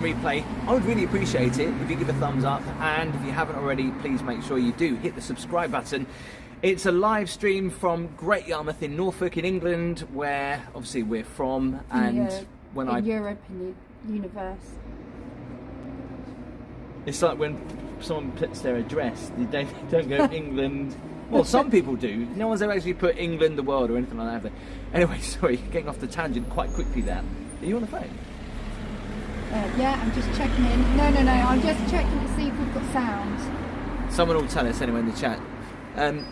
replay, I would really appreciate it if you give a thumbs up, and if you haven't already, please make sure you do hit the subscribe button. It's a live stream from Great Yarmouth in Norfolk in England, where obviously we're from, and in Europe, in the universe. It's like when someone puts their address, they don't go England. Well, some people do. No one's ever actually put England, the world, or anything like that, have they? Anyway, sorry, getting off the tangent quite quickly there. Are you on the phone? Yeah, I'm just checking in. No, I'm just checking to see if we've got sound. Someone will tell us anyway in the chat.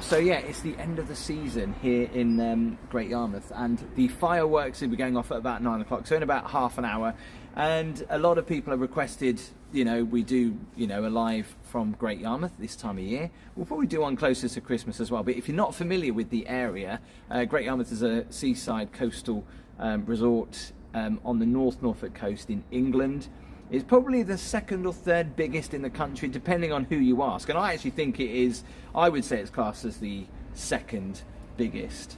So yeah, it's the end of the season here in Great Yarmouth, and the fireworks will be going off at about 9 o'clock, so in about half an hour. And a lot of people have requested, we do, a live from Great Yarmouth this time of year. We'll probably do one closer to Christmas as well. But if you're not familiar with the area, Great Yarmouth is a seaside coastal resort on the North Norfolk coast in England. It's probably the second or third biggest in the country, depending on who you ask. And I actually think it is, I would say it's classed as the second biggest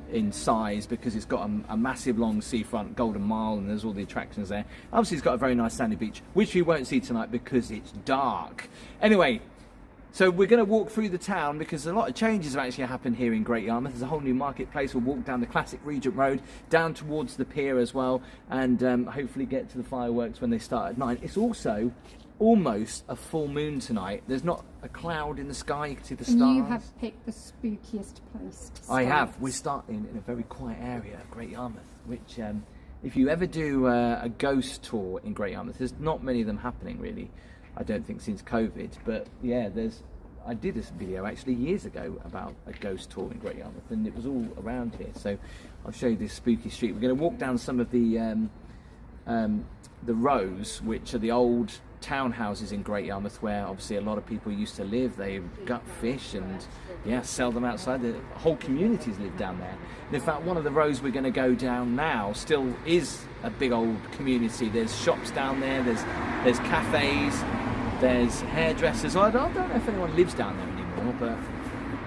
in size, because it's got a massive long seafront, Golden Mile, and there's all the attractions there. Obviously it's got a very nice sandy beach, which we won't see tonight because it's dark. Anyway, so we're going to walk through the town because a lot of changes have actually happened here in Great Yarmouth. There's a whole new marketplace. We'll walk down the classic Regent Road, down towards the pier as well, and hopefully get to the fireworks when they start at 9. It's also almost a full moon tonight. There's not a cloud in the sky. You can see the stars. And you have picked the spookiest place to start. I have. We're starting in a very quiet area, Great Yarmouth, which if you ever do a ghost tour in Great Yarmouth, there's not many of them happening really. I don't think since COVID, but yeah, I did this video actually years ago about a ghost tour in Great Yarmouth, and it was all around here. So I'll show you this spooky street. We're going to walk down some of the rows, which are the old townhouses in Great Yarmouth, where obviously a lot of people used to live. They gut fish and sell them outside. The whole communities live down there. And in fact, one of the rows we're going to go down now still is a big old community. There's shops down there. There's cafes. There's hairdressers. I don't know if anyone lives down there anymore, but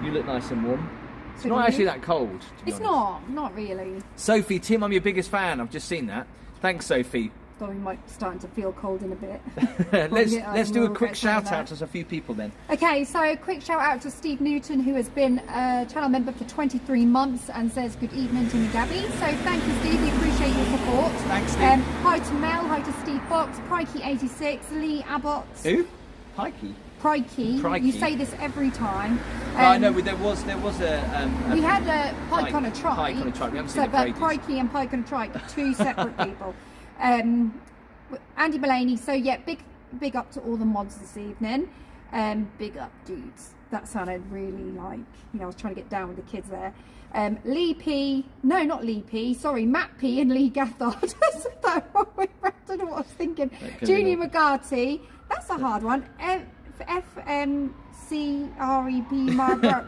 you look nice and warm. It's not actually that cold. It's not really. Sophie, Tim, I'm your biggest fan. I've just seen that. Thanks, Sophie. Thought we might starting to feel cold in a bit. let's do a quick shout out to a few people then. Okay, so a quick shout out to Steve Newton, who has been a channel member for 23 months and says good evening to me, Gaby. So thank you, Steve. We appreciate your support. Thanks, Steve. Hi to Mel. Hi to Steve Fox. Prikey86. Lee Abbott. Who? Pikey. Crikey. You say this every time. I know, there was a we had a pike on a trike. Pike on a trike. We haven't seen it for ages. Crikey and pike on a trike, two separate people. Andy Mullaney. So yeah, big up to all the mods this evening. Big up, dudes. That sounded really like, I was trying to get down with the kids there. Lee P. No, not Lee P. Sorry, Matt P. and Lee Gathard. I don't know what I was thinking. Junior McGarty. That's a hard one. FMCREP.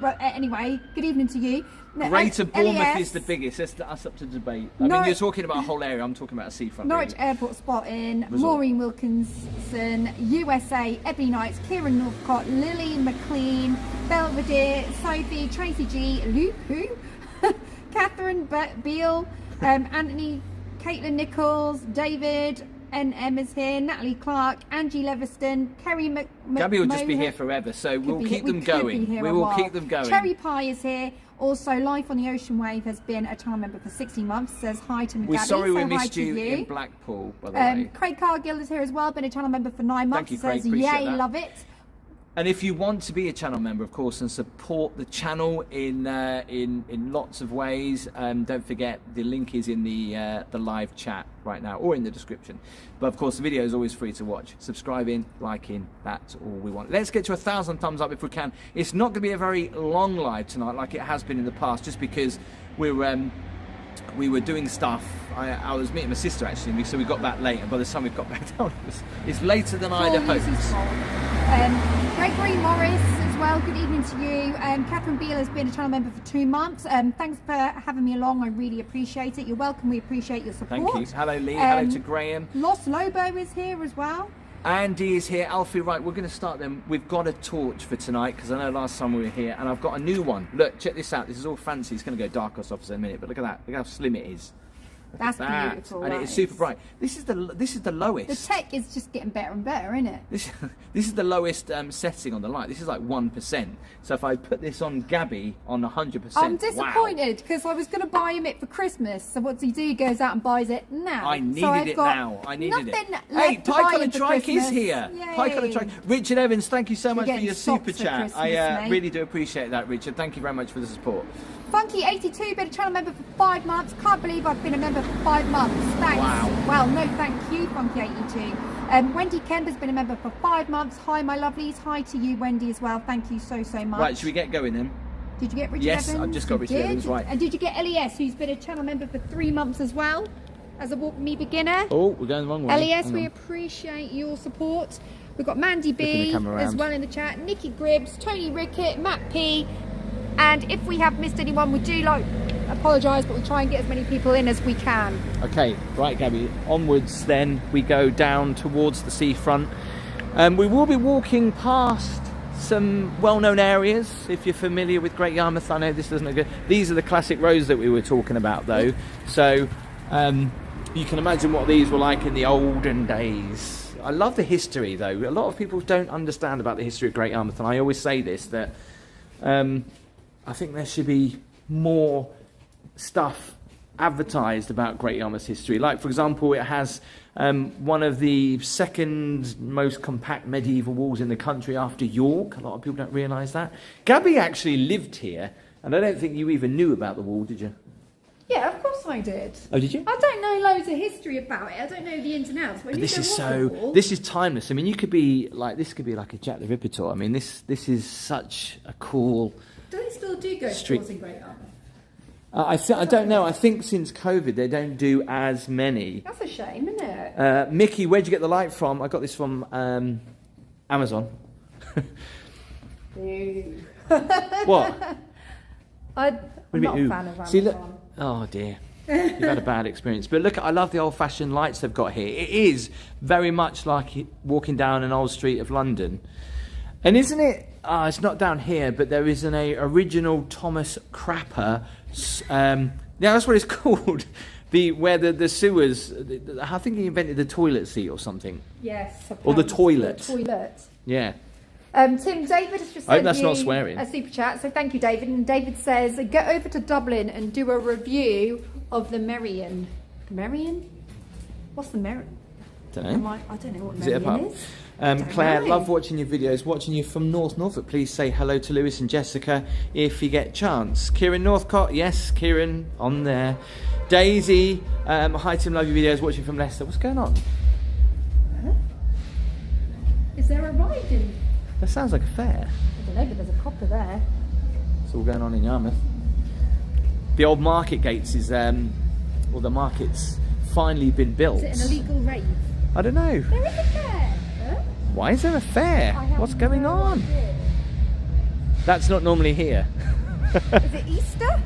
But anyway, good evening to you. Greater Bournemouth is the biggest. That's up to debate. I mean, you're talking about a whole area. I'm talking about a seafront. Norwich really. Airport spotting. Maureen Wilkinson. USA. Ebony Knights. Kieran Northcott. Lily McLean. Belvedere. Sophie. Tracy G. Luke who? Catherine Beale. Anthony. Caitlin Nichols. David. NM is here, Natalie Clark, Angie Leviston, Kerry Gaby will just be here forever, so we'll keep them going. We will keep them going. Cherry Pie is here. Also, Life on the Ocean Wave has been a channel member for 16 months. Says hi to Gaby. We're sorry we missed you in Blackpool, by the way. Craig Cargill is here as well. Been a channel member for 9 months. Thank you, Craig. Says yay, that. love it. And if you want to be a channel member, of course, and support the channel in lots of ways, don't forget the link is in the live chat right now or in the description. But of course, the video is always free to watch. Subscribing, liking, that's all we want. Let's get to 1,000 thumbs up if we can. It's not going to be a very long live tonight like it has been in the past, just because we were doing stuff. I was meeting my sister actually, so we got back late, and by the time we got back down, it's later than I'd hoped. Gregory Morris as well, good evening to you. Catherine Beale has been a channel member for 2 months. Thanks for having me along, I really appreciate it. You're welcome, we appreciate your support. Thank you. Hello Lee, hello to Graham. Los Lobo is here as well. Andy is here, Alfie, right, we're going to start then. We've got a torch for tonight, because I know last time we were here, and I've got a new one. Look, check this out, this is all fancy, it's going to go dark us off in a minute, but look at that, look how slim it is. That's that. beautiful. And that it's super bright. This is the lowest. The tech is just getting better and better, isn't it? This is the lowest setting on the light. This is like 1%. So if I put this on Gaby on 100%, I'm disappointed because I was going to buy him it for Christmas. So what does he do? He goes out and buys it now. I needed so it now. I needed it. Nothing Hey, left to buy Pike on him the for Trike Christmas. is here. Yay. Pike on the Trike. Richard Evans, thank you so much for getting your socks super for chat. Christmas, I mate. really do appreciate that, Richard. Thank you very much for the support. Funky82 been a channel member for 5 months. Can't believe I've been a member for 5 months. Thanks. Wow. Well, no, thank you, Funky82. Wendy Kember's been a member for 5 months. Hi, my lovelies. Hi to you, Wendy, as well. Thank you so much. Right, should we get going then? Did you get Richard Yes, Evans? I've just got You Richard did? Evans, right. And did you get LES, who's been a channel member for 3 months as well, as a Walk Me beginner? Oh, we're going the wrong way. LES, Hang we on. appreciate your support. We've got Mandy Flipping the B camera as around. well in the chat, Nikki Gribbs, Tony Rickett, Matt P. And if we have missed anyone, we do apologise, but we try and get as many people in as we can. Okay, right, Gaby. Onwards, then we go down towards the seafront. We will be walking past some well-known areas. If you're familiar with Great Yarmouth, I know this doesn't look good. These are the classic roads that we were talking about, though. So you can imagine what these were like in the olden days. I love the history, though. A lot of people don't understand about the history of Great Yarmouth, and I always say this, that I think there should be more stuff advertised about Great Yarmouth's history. Like, for example, it has one of the second most compact medieval walls in the country after York. A lot of people don't realise that. Gaby actually lived here, and I don't think you even knew about the wall, did you? Yeah, of course I did. Oh, did you? I don't know loads of history about it. I don't know the ins and outs. But this is timeless. I mean, you could be like, this could be like a Jack the Ripper tour. I mean, this is such a cool... Do they still do ghost tours in Great Yarmouth? I don't know. I think since COVID they don't do as many. That's a shame, isn't it? Mickey, where'd you get the light from? I got this from Amazon. Ooh. What? I'm not a fan of Amazon. See, look. Oh dear. You've had a bad experience. But look, I love the old-fashioned lights they've got here. It is very much like walking down an old street of London. And isn't it? It's not down here, but there is an original Thomas Crapper. Yeah, that's what it's called. Where the sewers. I think he invented the toilet seat or something. Yes. Or the toilet. Toilet. Yeah. Tim, David has just I hope sent that's you not swearing. a super chat, so thank you, David. And David says, get over to Dublin and do a review of the Merrion. The Merrion? What's the Merrion? Don't know. I don't know what Is it a Merrion pub? is. Claire, know. love watching your videos. Watching you from North Norfolk. Please say hello to Lewis and Jessica if you get a chance. Kieran Northcott, yes, Kieran on there. Daisy, hi Tim, love your videos. Watching from Leicester. What's going on? Huh? Is there a ride in? That sounds like a fair. I don't know, but there's a copper there. It's all going on in Yarmouth. The old market gates is, the market's finally been built. Is it an illegal rave? I don't know. There is a fair. Huh? Why is there a fair? I have What's going no on? idea. That's not normally here. Is it Easter?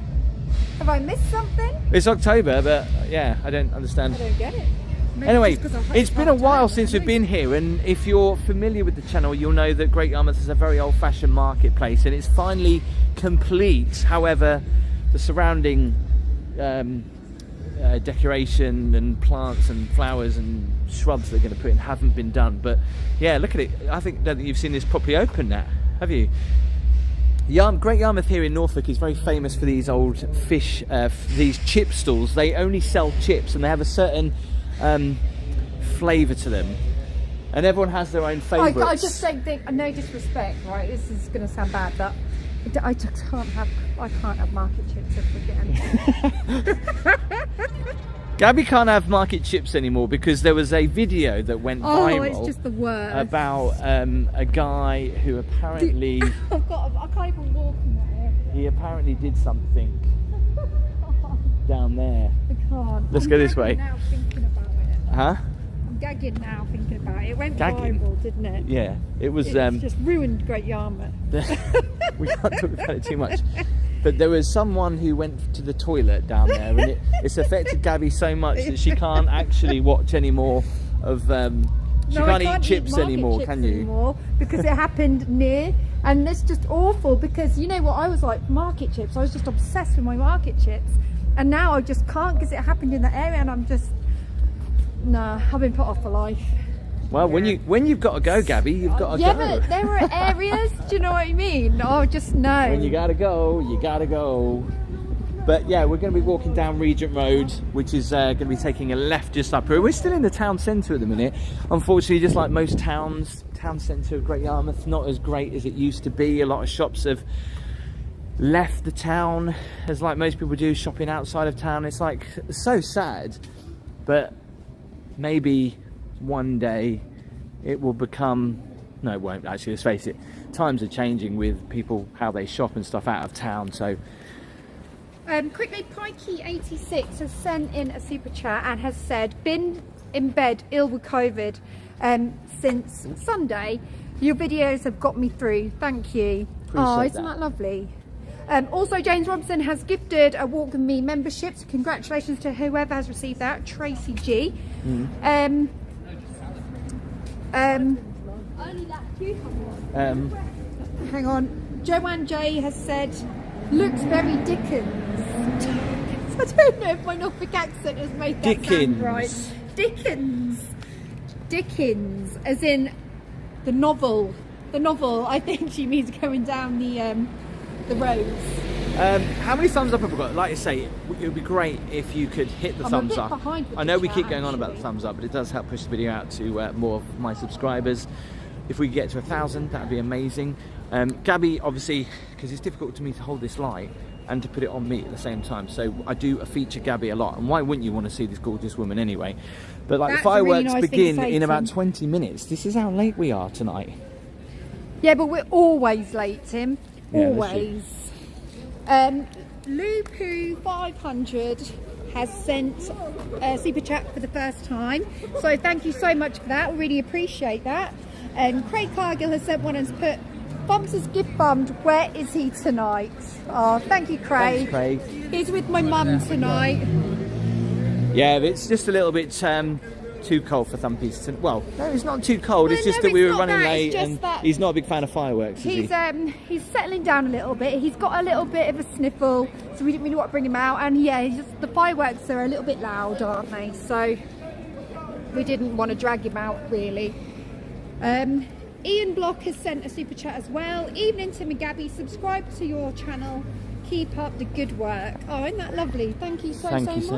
Have I missed something? It's October, but yeah, I don't understand. I don't get it. Maybe Anyway, just 'cause I hate it's been a half while time. since we've been here, and if you're familiar with the channel, you'll know that Great Yarmouth is a very old-fashioned marketplace, and it's finally complete. However, the surrounding decoration and plants and flowers and shrubs they're going to put in haven't been done. But yeah, look at it. I don't think you've seen this properly open now, have you? Great Yarmouth here in Norfolk is very famous for these old fish, these chip stalls. They only sell chips, and they have a certain flavour to them, and everyone has their own favourites. I just don't think, no disrespect, right? This is going to sound bad, but I just can't have market chips ever again. Gaby can't have market chips anymore because there was a video that went viral. It's just the worst. About a guy who apparently I can't even walk in that area. he apparently did something down there. I can't. Let's go this way. I'm now thinking about it. Huh? I'm gagging now thinking about it. It went Gagging? viral, didn't it? Yeah, it was. It's just ruined Great Yarmouth. We can't talk about it too much. But there was someone who went to the toilet down there, and it's affected Gaby so much that she can't actually watch any more of. She can't eat chips anymore, can you? Anymore because it happened near, and it's just awful. Because you know what I was like, market chips. I was just obsessed with my market chips, And now I just can't because it happened in that area, and I'm just, nah, I've been put off for life. Well, when you've got to go, Gabby, you've got to go. Yeah, but there are areas, do you know what I mean? Oh, just no. When you gotta go, you gotta go. But yeah, we're going to be walking down Regent Road, which is going to be taking a left just up here. We're still in the town centre at the minute. Unfortunately, just like most towns, town centre of Great Yarmouth, not as great as it used to be. A lot of shops have left the town, as like most people do, shopping outside of town. It's like so sad, but maybe one day it will become, no it won't actually, let's face it, times are changing with people, how they shop and stuff out of town. So quickly, Pikey86 has sent in a super chat and has said, been in bed ill with COVID since Sunday. Your videos have got me through, thank you. Appreciate isn't that lovely? Also, James Robinson has gifted a Walk With Me membership, so congratulations to whoever has received that. Tracy G. Mm. Hang on. Joanne J has said, looks very Dickens. I don't know if my Norfolk accent has made that sound right. Dickens, as in the novel. The novel, I think she means going down the roads. How many thumbs up have we got? Like I say, it would be great if you could hit the thumbs up. I know we keep going on about the thumbs up, but it does help push the video out to more of my subscribers. If we get to 1,000, that would be amazing. Gabby, obviously, because it's difficult to me to hold this light and to put it on me at the same time, so I do feature Gabby a lot. And why wouldn't you want to see this gorgeous woman anyway? But like, the fireworks really nice begin in about 20 minutes. This is how late we are tonight. Yeah, but we're always late, Tim. Always. Lupu500 has sent a super chat for the first time, so thank you so much for that. We really appreciate that. And Craig Cargill has sent one and has put, Bumps is gift bummed, where is he tonight? Oh, thank you, Craig. Thanks, Craig. He's with my mum tonight. Yeah, it's just a little bit too cold for Thumpy's to, well, no, it's not too cold, it's just that we were running late, and he's not a big fan of fireworks, is he? He's settling down a little bit. He's got a little bit of a sniffle, so we didn't really want to bring him out, and yeah, the fireworks are a little bit loud, aren't they? So we didn't want to drag him out, really. Ian Block has sent a super chat as well. Evening, Tim and Gabby, subscribe to your channel, keep up the good work. Oh, isn't that lovely? Thank you so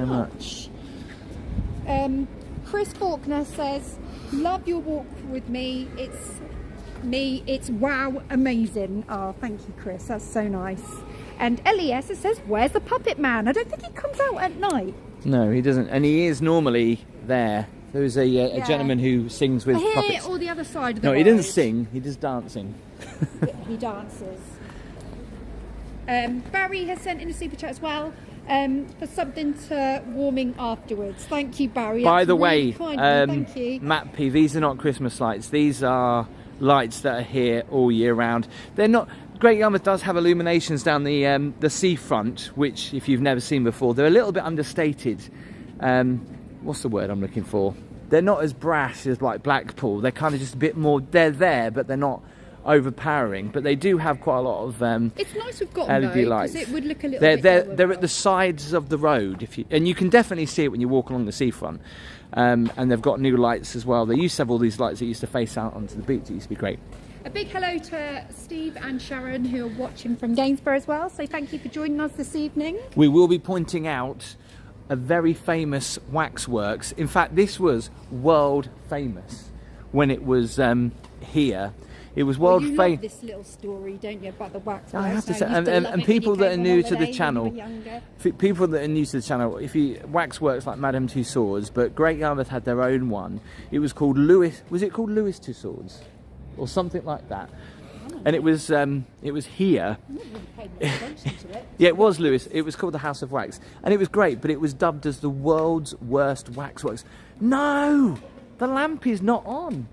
much. Chris Faulkner says, love your walk with me. It's wow, amazing. Oh, thank you, Chris. That's so nice. And LES says, where's the puppet man? I don't think he comes out at night. No, he doesn't. And he is normally there. There's a gentleman who sings with puppets. Or the other side of the road. No, he doesn't sing. He does dancing. He dances. Barry has sent in a super chat as well. For something to warming afterwards. Thank you, Barry. By the way, thank you. Matt P, these are not Christmas lights. These are lights that are here all year round. They're not. Great Yarmouth does have illuminations down the seafront, which, if you've never seen before, they're a little bit understated. What's the word I'm looking for? They're not as brash as like Blackpool. They're kind of just a bit more. They're there, but they're not overpowering, but they do have quite a lot of it's nice we've got LED lights. It would look a little bit they're at the sides of the road, and you can definitely see it when you walk along the seafront, and they've got new lights as well. They used to have all these lights that used to face out onto the beach. It used to be great. A big hello to Steve and Sharon, who are watching from Gainsborough as well, so thank you for joining us this evening. We will be pointing out a very famous waxworks. In fact, this was world famous when it was here. It was world famous. You love this little story, don't you, about the waxworks? I have to say, and people that are new to the channel, if you waxworks like Madame Tussauds, but Great Yarmouth had their own one. It was called Louis. Was it called Louis Tussauds, or something like that? And it was here. Yeah, it was Louis. It was called the House of Wax, and it was great. But it was dubbed as the world's worst waxworks. No, the lamp is not on.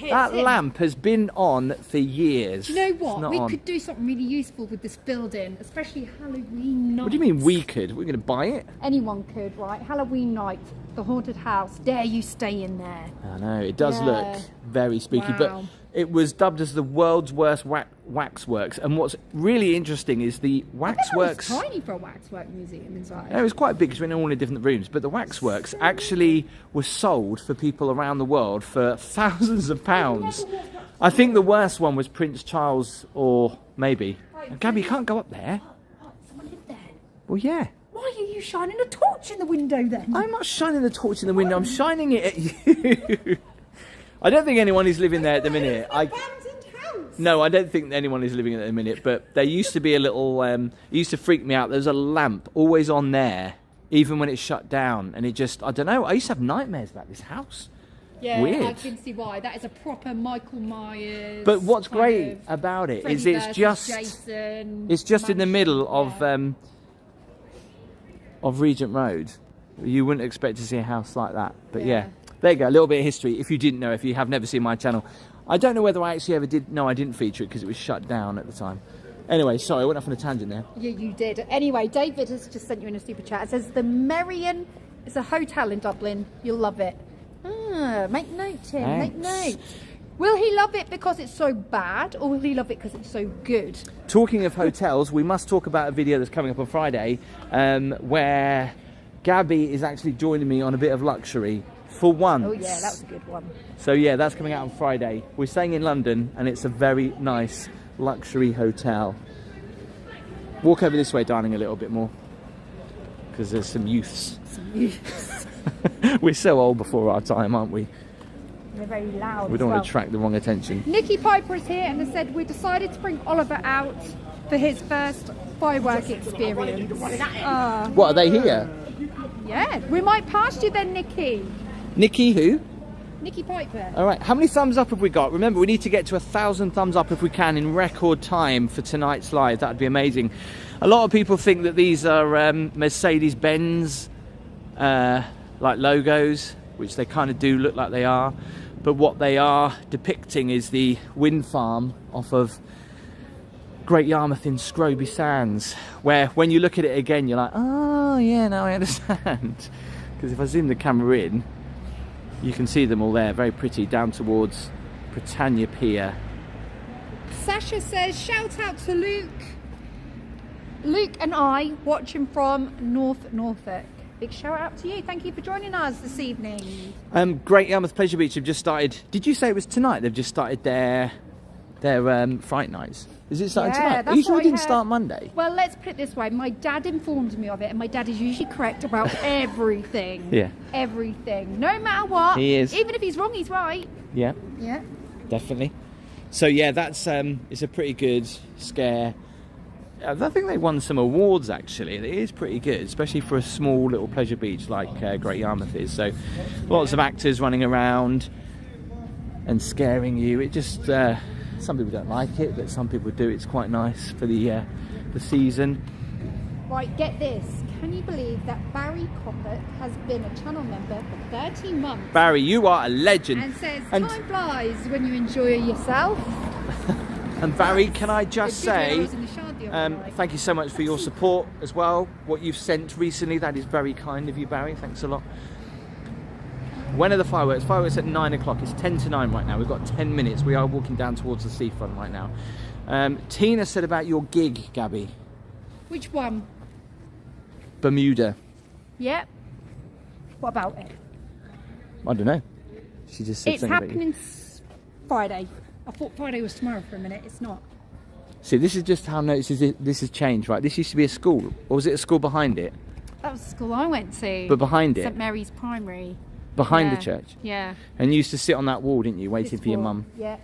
That lamp has been on for years. Do you know what? We could do something really useful with this building, especially Halloween night. What do you mean we could? We're going to buy it? Anyone could, right? Halloween night, the haunted house. Dare you stay in there? I know, it does look very spooky. Wow. It was dubbed as the world's worst waxworks. And what's really interesting is the waxworks. It was tiny for a waxwork museum inside. Yeah, it was quite big because we're in all the different rooms. But the waxworks actually were sold for people around the world for thousands of pounds. I think the worst one was Prince Charles, or maybe. Gaby, you can't go up there. Someone lived there. Well, yeah. Why are you shining a torch in the window then? I'm not shining the torch in the window. I'm shining it at you. I don't think anyone is living there at the minute. No, I don't think anyone is living there at the minute. But there used to be a little. It used to freak me out. There was a lamp always on there, even when it's shut down. And it just, I don't know. I used to have nightmares about this house. Yeah, weird. I can see why. That is a proper Michael Myers. But what's great about it is it's just in the middle of Regent Road. You wouldn't expect to see a house like that. But yeah. There you go, a little bit of history, if you didn't know, if you have never seen my channel. I don't know whether I actually ever did. No, I didn't feature it because it was shut down at the time. Anyway, sorry, I went off on a tangent there. Yeah, you did. Anyway, David has just sent you in a super chat. It says, the Merion is a hotel in Dublin. You'll love it. Make note, Tim, make note. Will he love it because it's so bad, or will he love it because it's so good? Talking of hotels, we must talk about a video that's coming up on Friday where Gaby is actually joining me on a bit of luxury. For once. Oh yeah, that was a good one. So yeah, that's coming out on Friday. We're staying in London and it's a very nice luxury hotel. Walk over this way, darling, a little bit more. Because there's some youths. We're so old before our time, aren't we? We're very loud. We don't want to attract the wrong attention. Nikki Piper is here and has said, we decided to bring Oliver out for his first firework experience. What, are they here? Yeah, we might pass you then, Nikki. Nikki who? Nikki Piper. All right, how many thumbs up have we got? Remember, we need to get to 1,000 thumbs up if we can in record time for tonight's live. That'd be amazing. A lot of people think that these are Mercedes-Benz like logos, which they kind of do look like they are. But what they are depicting is the wind farm off of Great Yarmouth in Scroby Sands, where when you look at it again, you're like, oh yeah, now I understand. Because if I zoom the camera in, you can see them all there, very pretty, down towards Britannia Pier. Sasha says, shout out to Luke. Luke and I watching from Norfolk. Big shout out to you. Thank you for joining us this evening. Great Yarmouth Pleasure Beach have just started. Did you say it was tonight? They've just started their Fright Nights. Is it starting tonight? Are you sure it didn't start Monday? Well, let's put it this way. My dad informed me of it, and my dad is usually correct about everything. Yeah. Everything. No matter what. He is. Even if he's wrong, he's right. Yeah. Yeah. Definitely. So yeah, that's it's a pretty good scare. I think they won some awards actually. It is pretty good, especially for a small little pleasure beach like Great Yarmouth is. So lots of actors running around and scaring you. It just some people don't like it, but some people do. It's quite nice for the season. Right, get this. Can you believe that Barry Coppett has been a channel member for 13 months? Barry, you are a legend. And says, time flies when you enjoy yourself. And Barry, can I just say, thank you so much for your support as well. What you've sent recently, that is very kind of you, Barry. Thanks a lot. When are the fireworks? Fireworks at 9 o'clock. It's 10 to 9 right now. We've got 10 minutes. We are walking down towards the seafront right now. Tina said about your gig, Gaby. Which one? Bermuda. Yep. What about it? I don't know. She just said it's something about you. happening Friday. I thought Friday was tomorrow for a minute. It's not. See, this is just how this has changed, right? This used to be a school. Or was it a school behind it? That was the school I went to. But behind it? St Mary's Primary. Behind the church? Yeah. And you used to sit on that wall, didn't you? Waiting for your mum. Yeah.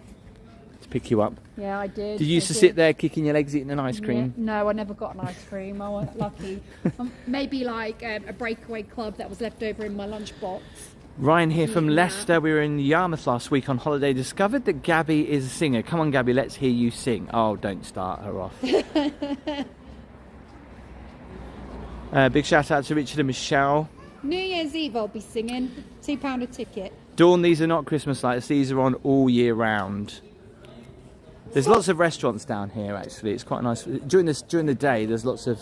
To pick you up. Yeah, I did. Did you used to sit there kicking your legs eating an ice cream? Yeah. No, I never got an ice cream. I wasn't lucky. Maybe like a breakaway club that was left over in my lunchbox. Ryan here from Leicester. We were in Yarmouth last week on holiday. Discovered that Gaby is a singer. Come on, Gaby, let's hear you sing. Oh, don't start her off. Big shout out to Richard and Michelle. New Year's Eve I'll be singing. £2 a ticket. Dawn, these are not Christmas lights. These are on all year round. There's lots of restaurants down here actually. It's quite nice. During the day there's lots of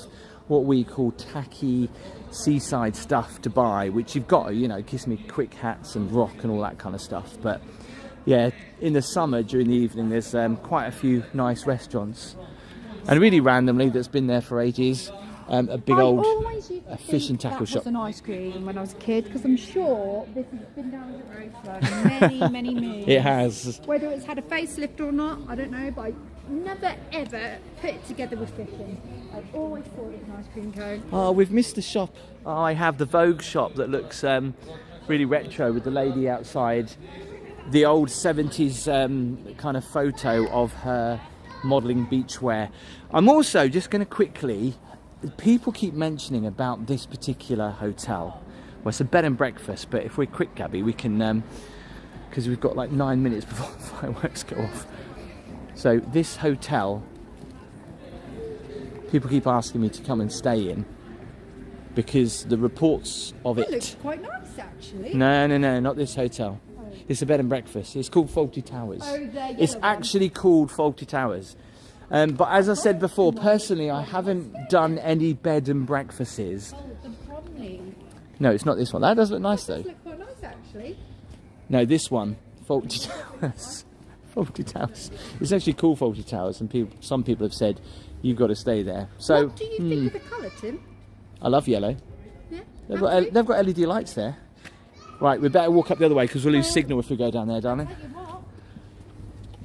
what we call tacky seaside stuff to buy, which you've got to, you know, kiss me quick hats and rock and all that kind of stuff. But yeah, in the summer during the evening, there's quite a few nice restaurants. And really randomly, that's been there for ages, a big old fish and tackle shop. That was an ice cream when I was a kid, because I'm sure this has been down the road for many moons. It has. Whether it's had a facelift or not, I don't know, but I never ever put it together with fishing. I've always thought it was an ice cream cone. Oh, we've missed the shop. Oh, I have the Vogue shop that looks really retro with the lady outside. The old 70s kind of photo of her modelling beachwear. I'm also just going to quickly, people keep mentioning about this particular hotel. Well, it's a bed and breakfast, but if we're quick, Gabby, we can, because we've got like 9 minutes before the fireworks go off. So this hotel, people keep asking me to come and stay in, because the reports of it looks quite nice, actually. No, not this hotel. It's a bed and breakfast. It's called Faulty Towers. It's actually called Faulty Towers. But as I said before, personally, I haven't done any bed and breakfasts. No, it's not this one. That does look nice, though. That does look quite nice, actually. No, this one, Faulty Towers. Faulty Towers. It's actually called Faulty Towers, and some people have said you've got to stay there. So, what do you think of the colour, Tim? I love yellow. Yeah. They've got LED lights there. Right, we better walk up the other way because we'll lose signal if we go down there, darling. I'll tell you what,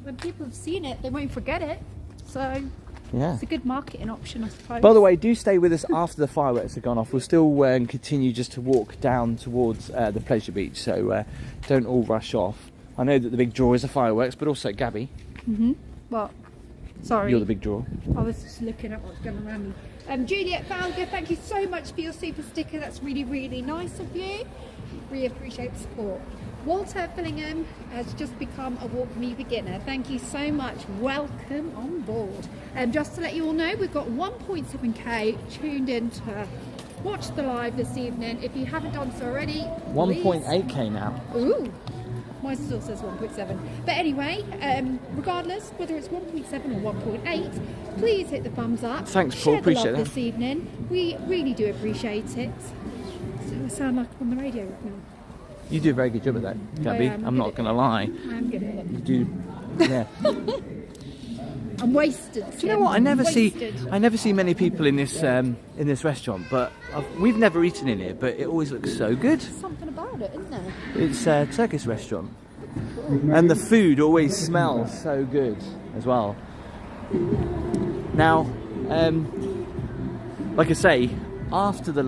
when people have seen it, they won't forget it. So yeah, it's a good marketing option, I suppose. By the way, do stay with us after the fireworks have gone off. We'll still continue just to walk down towards the pleasure beach, so don't all rush off. I know that the big draw is the fireworks, but also Gabby. What? Sorry. You're the big draw. I was just looking at what's going around me. Juliet Falga, thank you so much for your super sticker. That's really, really nice of you. Really appreciate the support. Walter Fillingham has just become a Walk Me beginner. Thank you so much. Welcome on board. Just to let you all know, we've got 1.7k tuned in to watch the live this evening. If you haven't done so already, 1.8k now. Ooh. Mine still says 1.7. But anyway, regardless, whether it's 1.7 or 1.8, please hit the thumbs up. Thanks, Paul. Share the appreciate love that. This evening. We really do appreciate it. So I sound like I'm on the radio now. You do a very good job at that, Gabby. I'm not going to lie. I'm good at it. You do, yeah. I'm wasted. Do you know what? I never see many people in this restaurant, but we've never eaten in it. But it always looks so good. There's something about it, isn't there? It's a Turkish restaurant, and the food always smells so good as well. Now, like I say, after the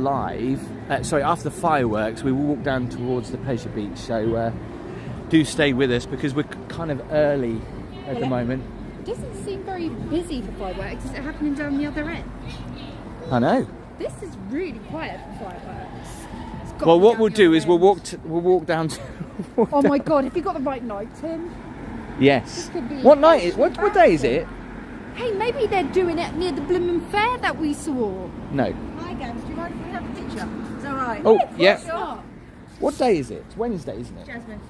after the fireworks, we will walk down towards the pleasure beach. So do stay with us because we're kind of early at the moment. It doesn't seem very busy for fireworks. Is it happening down the other end? I know. This is really quiet for fireworks. Well, what we'll do is we'll walk down. Oh my God! Have you got the right night, Tim? Yes. What night is? What day is it? Hey, maybe they're doing it near the Bloomin' Fair that we saw. No. Hi, Gabs. Do you mind if we have a picture? Is that right? Oh, yeah. Sure. What day is it? It's Wednesday, isn't it? Jasmine.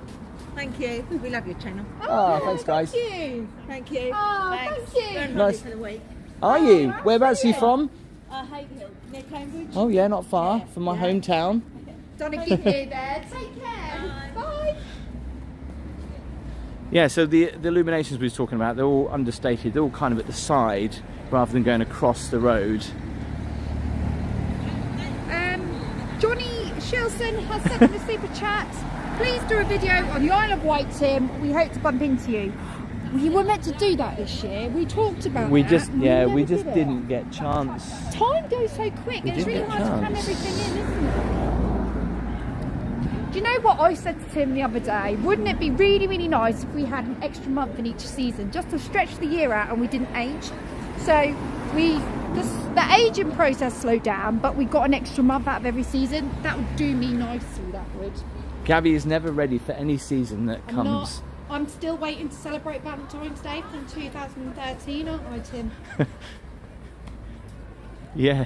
Thank you. We love your channel. Oh, thanks, guys. Thank you. Thank you. Oh, Thanks. thank you. Going Nice. for the week. Are you? Whereabouts are you from? Haverhill, near Cambridge. Oh, yeah, not far from my hometown. Donna, keep you there. Take care. Bye. Yeah, so the illuminations we were talking about, they're all understated. They're all kind of at the side rather than going across the road. Johnny Shilson has sent in a super chat. Please do a video on the Isle of Wight, Tim. We hope to bump into you. We were meant to do that this year. We talked about We that. just never did it. didn't get chance. Time goes so quick, and it's really didn't hard get to cram chance. everything in, isn't it? Do you know what I said to Tim the other day? Wouldn't it be really, really nice if we had an extra month in each season just to stretch the year out and we didn't age? So the aging process slowed down, but we got an extra month out of every season. That would do me nicely, that would. Gabby is never ready for any season that comes. I'm still waiting to celebrate Valentine's Day from 2013, aren't I, Tim? Yeah.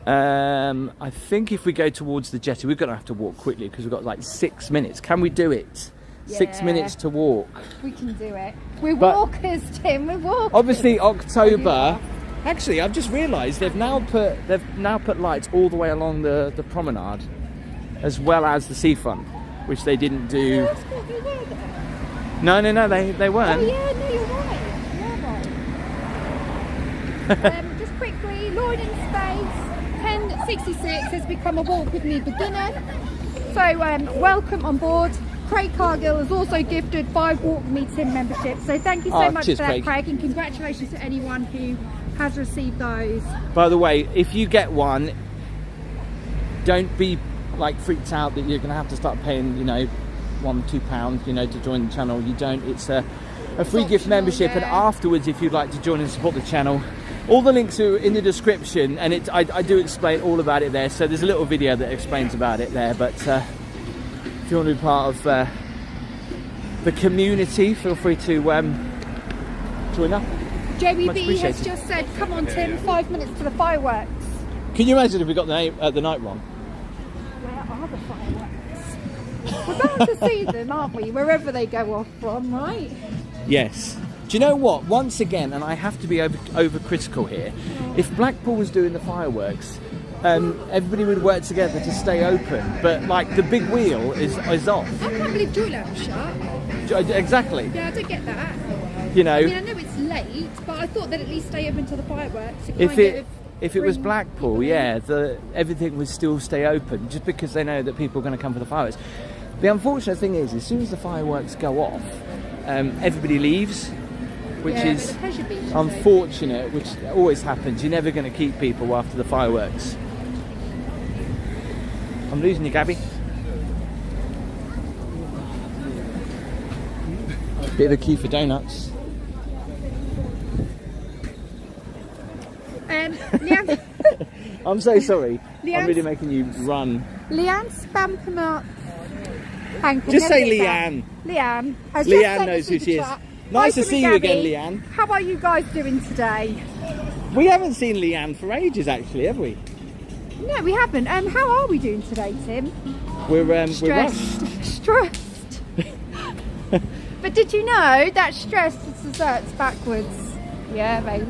I think if we go towards the jetty, we're going to have to walk quickly because we've got like 6 minutes. Can we do it? 6 Yeah. minutes to walk. We can do it. We're But- walkers, Tim. We're walkers. Obviously, October. Actually, I've just realised they've now put lights all the way along the promenade, as well as the seafront, which they didn't do. That's what we were there. No, they weren't. Oh yeah, no, you're right. You're right. Just quickly, Lloyd in Space 1066 has become a Walk With Me beginner. So welcome on board. Craig Cargill has also gifted 5 Walk With Me Tim memberships. So thank you so much cheers, for that, Craig. Craig, and congratulations to anyone who has received those. By the way, if you get one, don't be like freaked out that you're going to have to start paying, you know, £1-2, you know, to join the channel. You don't. It's a free gift membership, yeah. and afterwards, if you'd like to join and support the channel, all the links are in the description, and I do explain all about it there. So there's a little video that explains about it there. But if you want to be part of the community, feel free to join up. Joey Much B appreciated. has just said, "Come on, Tim, 5 minutes to the fireworks." Can you imagine if we got the night wrong? Where are the fireworks? We're bound to see them, aren't we? Wherever they go off from, right? Yes. Do you know what? Once again, and I have to be overcritical here, if Blackpool was doing the fireworks, everybody would work together to stay open. But like the big wheel is off. I can't believe Joyland was shut. Exactly. Yeah, I don't get that. You know. I mean, I know it's late, but I thought they'd at least stay open till the fireworks. If it was Blackpool, yeah, everything would still stay open, just because they know that people are going to come for the fireworks. The unfortunate thing is, as soon as the fireworks go off, everybody leaves, which is unfortunate, which always happens. You're never going to keep people after the fireworks. I'm losing you, Gaby. Bit of a queue for donuts. Leanne, I'm so sorry. I'm Leanne's- really making you run. Leanne spammed him up. Just say Leanne. Leanne. Leanne knows who she is. Nice to see you again, Leanne. How are you guys doing today? We haven't seen Leanne for ages, actually, have we? No, we haven't. How are we doing today, Tim? We're rushed. Stressed. But did you know that stress is desserts backwards? Yeah, baby.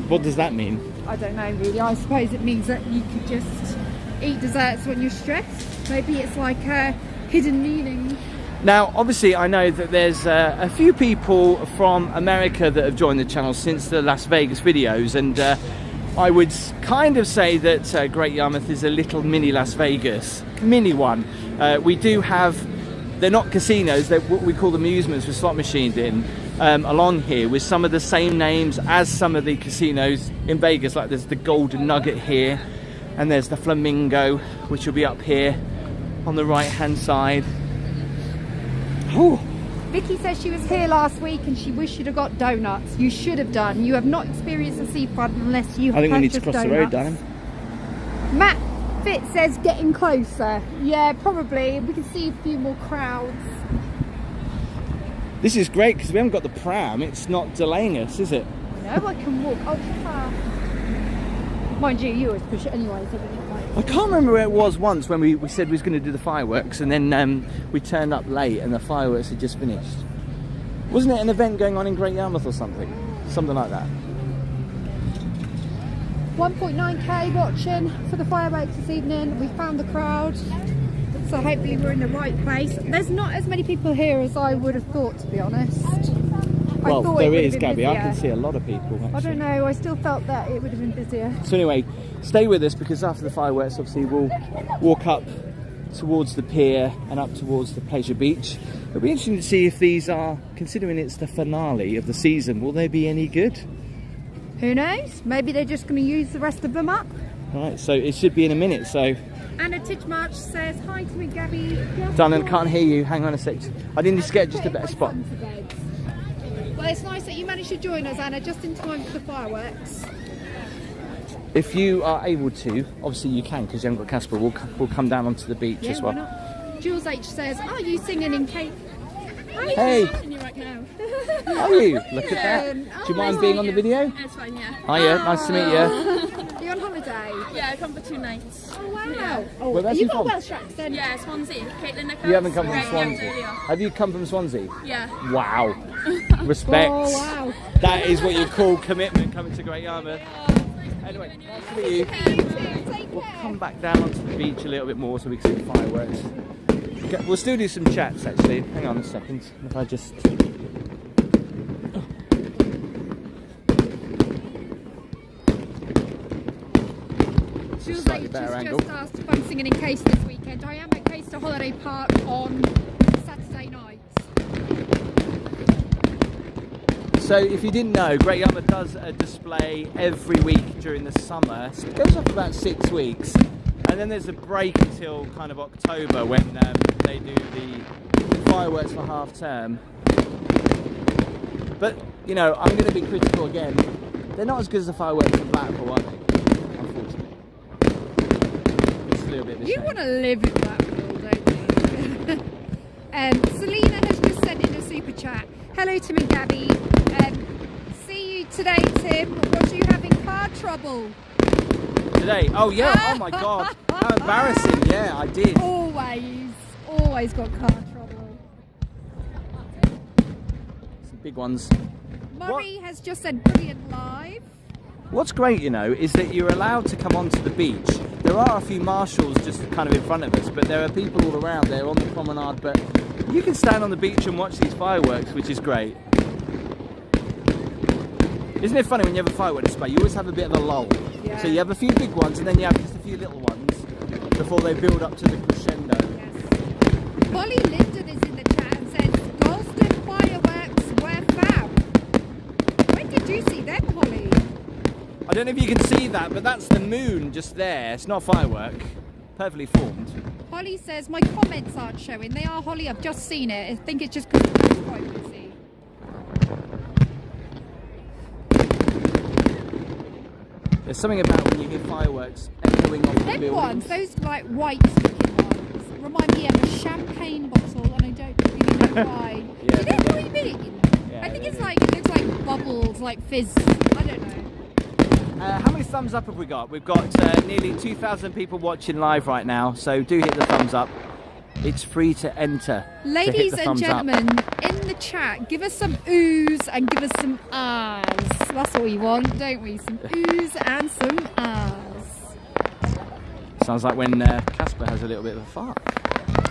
What does that mean? I don't know really. I suppose it means that you could just eat desserts when you're stressed. Maybe it's like a hidden meaning. Now, obviously, I know that there's a few people from America that have joined the channel since the Las Vegas videos, and I would kind of say that Great Yarmouth is a little mini Las Vegas, mini one. We do have, they're not casinos, they're what we call amusements with slot machines in, along here with some of the same names as some of the casinos in Vegas. Like there's the Golden Nugget here, and there's the Flamingo, which will be up here on the right hand side. Ooh. Vicky says she was here last week and she wished she'd have got donuts. You should have done. You have not experienced the seafront unless you have I think we need to purchased cross the road, donuts. darling. Matt Fitz says getting closer. Yeah, probably. We can see a few more crowds. This is great because we haven't got the pram. It's not delaying us, is it? No, I can walk ultra fast. Mind you, you always push it anyway, so I can't remember where it was once when we said we was going to do the fireworks, and then we turned up late and the fireworks had just finished. Wasn't it an event going on in Great Yarmouth or something? Something like that. 1.9k watching for the fireworks this evening. We found the crowd, so hopefully we're in the right place. There's not as many people here as I would have thought, to be honest. Well, there is, Gaby. Busier. I can see a lot of people, actually. I don't know, I still felt that it would have been busier. So anyway, stay with us because after the fireworks, obviously, we'll walk up towards the pier and up towards the pleasure beach. It'll be interesting to see if these are, considering it's the finale of the season, will they be any good? Who knows? Maybe they're just going to use the rest of them up. Right, so it should be in a minute, so... Anna Titchmarch says, hi to me, Gaby. Darling, can't hear you. Hang on a sec. I need to get just a better spot. Well, it's nice that you managed to join us, Anna, just in time for the fireworks. If you are able to, obviously you can because you haven't got Casper, we'll come down onto the beach as well. Why not? Jules H says, are you singing in Cape? Hey! You right now. Are you? Look at that. Do you mind being on the video? It's fine, yeah. Hiya, nice to meet you. Are you on holiday? Yeah, I come for 2 nights. Oh, wow. Yeah. Oh, Where have you you got from? Welsh accent. Yeah, Swansea. Caitlin Nichols. You haven't come from Great Swansea. Yarmouth. Have you come from Swansea? Yeah. Wow. Respect. Oh, wow. That is what you call commitment coming to Great Yarmouth. Anyway, nice to meet you. Take We'll care. come back down onto the beach a little bit more so we can see the fireworks. Okay, we'll still do some chats actually. Hang on a second. If I just She was Slightly like, better just angle. asked if I'm singing in Case this weekend. I am at Case Holiday Park on Saturday night. So if you didn't know, Great Yarmouth does a display every week during the summer. So it goes on for about 6 weeks. And then there's a break until kind of October when they do the fireworks for half term. But, you know, I'm going to be critical again. They're not as good as the fireworks in Blackpool, are they? Unfortunately. It's a little bit of a You shame. want to live in Blackpool, don't you? Selena has just sent in a super chat. Hello, Tim and Gaby. See you today, Tim. Was you having car trouble? Today? Oh, yeah. Oh, my God. How embarrassing. Yeah, I did. Always got car trouble. Some big ones. Murray has just said brilliant live. What's great, you know, is that you're allowed to come onto the beach. There are a few marshals just kind of in front of us, but there are people all around there on the promenade. But you can stand on the beach and watch these fireworks, which is great. Isn't it funny when you have a firework display, you always have a bit of a lull. Yeah. So you have a few big ones and then you have just a few little ones before they build up to the crescendo. Yes. Holly Linden is in the chat and says, Golston fireworks were found. When did you see them, Holly? I don't know if you can see that, but that's the moon just there. It's not a firework. Perfectly formed. Holly says, my comments aren't showing. They are, Holly. I've just seen it. I think it's just because it's quite busy. There's something about when you hear fireworks echoing off the Them buildings. ones, those like white looking ones, remind me of a champagne bottle, and I don't really know why. Yeah, Do you know what I mean? Yeah, I think they it's do. like, it looks like bubbles, like fizz. I don't know. How many thumbs up have we got? We've got nearly 2,000 people watching live right now, so do hit the thumbs up. It's free to enter. Ladies to hit the and thumbs up. gentlemen, in the chat, give us some oohs and give us some ahs. That's what we want, don't we? Some oohs and some ahs. Sounds like when Casper has a little bit of a fart.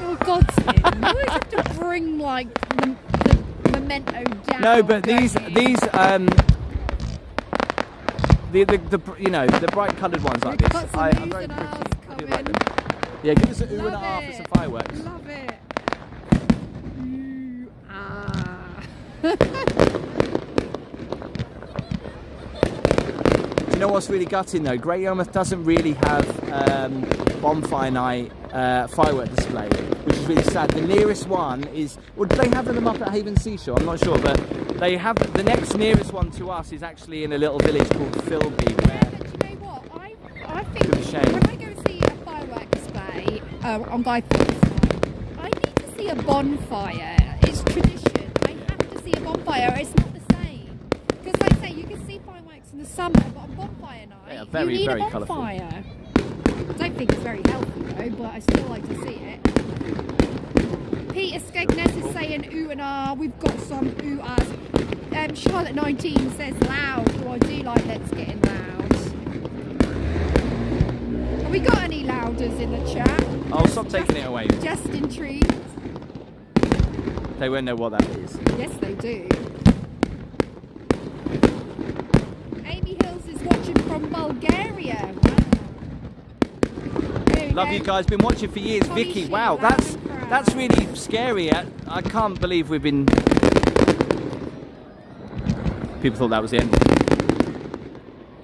Oh God, Tim, you always have to bring like the memento down. No, but don't these you? the you know, the bright coloured ones like We've this. got some I'm oohs very and pretty. ahs I do like coming. them. Yeah, give us an ooh and a Love half for it. some fireworks. Love it. Ooh, ah. Do you know what's really gutting though? Great Yarmouth doesn't really have bonfire night firework display, which is really sad. The nearest one is, well, do they have them up at Haven Seashore? I'm not sure, but they have, the next nearest one to us is actually in a little village called Philby, Yeah, where but you know what? I think It's a shame. when I go see a firework display on Guy Fawkes night, I need to see a bonfire. It's tradition. I have to see a bonfire. It's not the same. Because like I say, you can see fireworks in the summer, but on bonfire night, Yeah, very, you need very a colourful. bonfire. I don't think it's very healthy though, but I still like to see it. Peter Skegness is saying ooh and ah. We've got some ooh ahs. Charlotte 19 says loud. Oh, I do like Let's Getting Loud. Have we got any louders in the chat? I'll stop taking it away. Just intrigued. They won't know what that is. Yes, they do. Amy Hills is watching from Bulgaria. Wow. There we Love go. you guys, been watching for years. Holly Vicky, Sheep, wow, loud that's and proud. that's really scary. I can't believe we've been. People thought that was the end.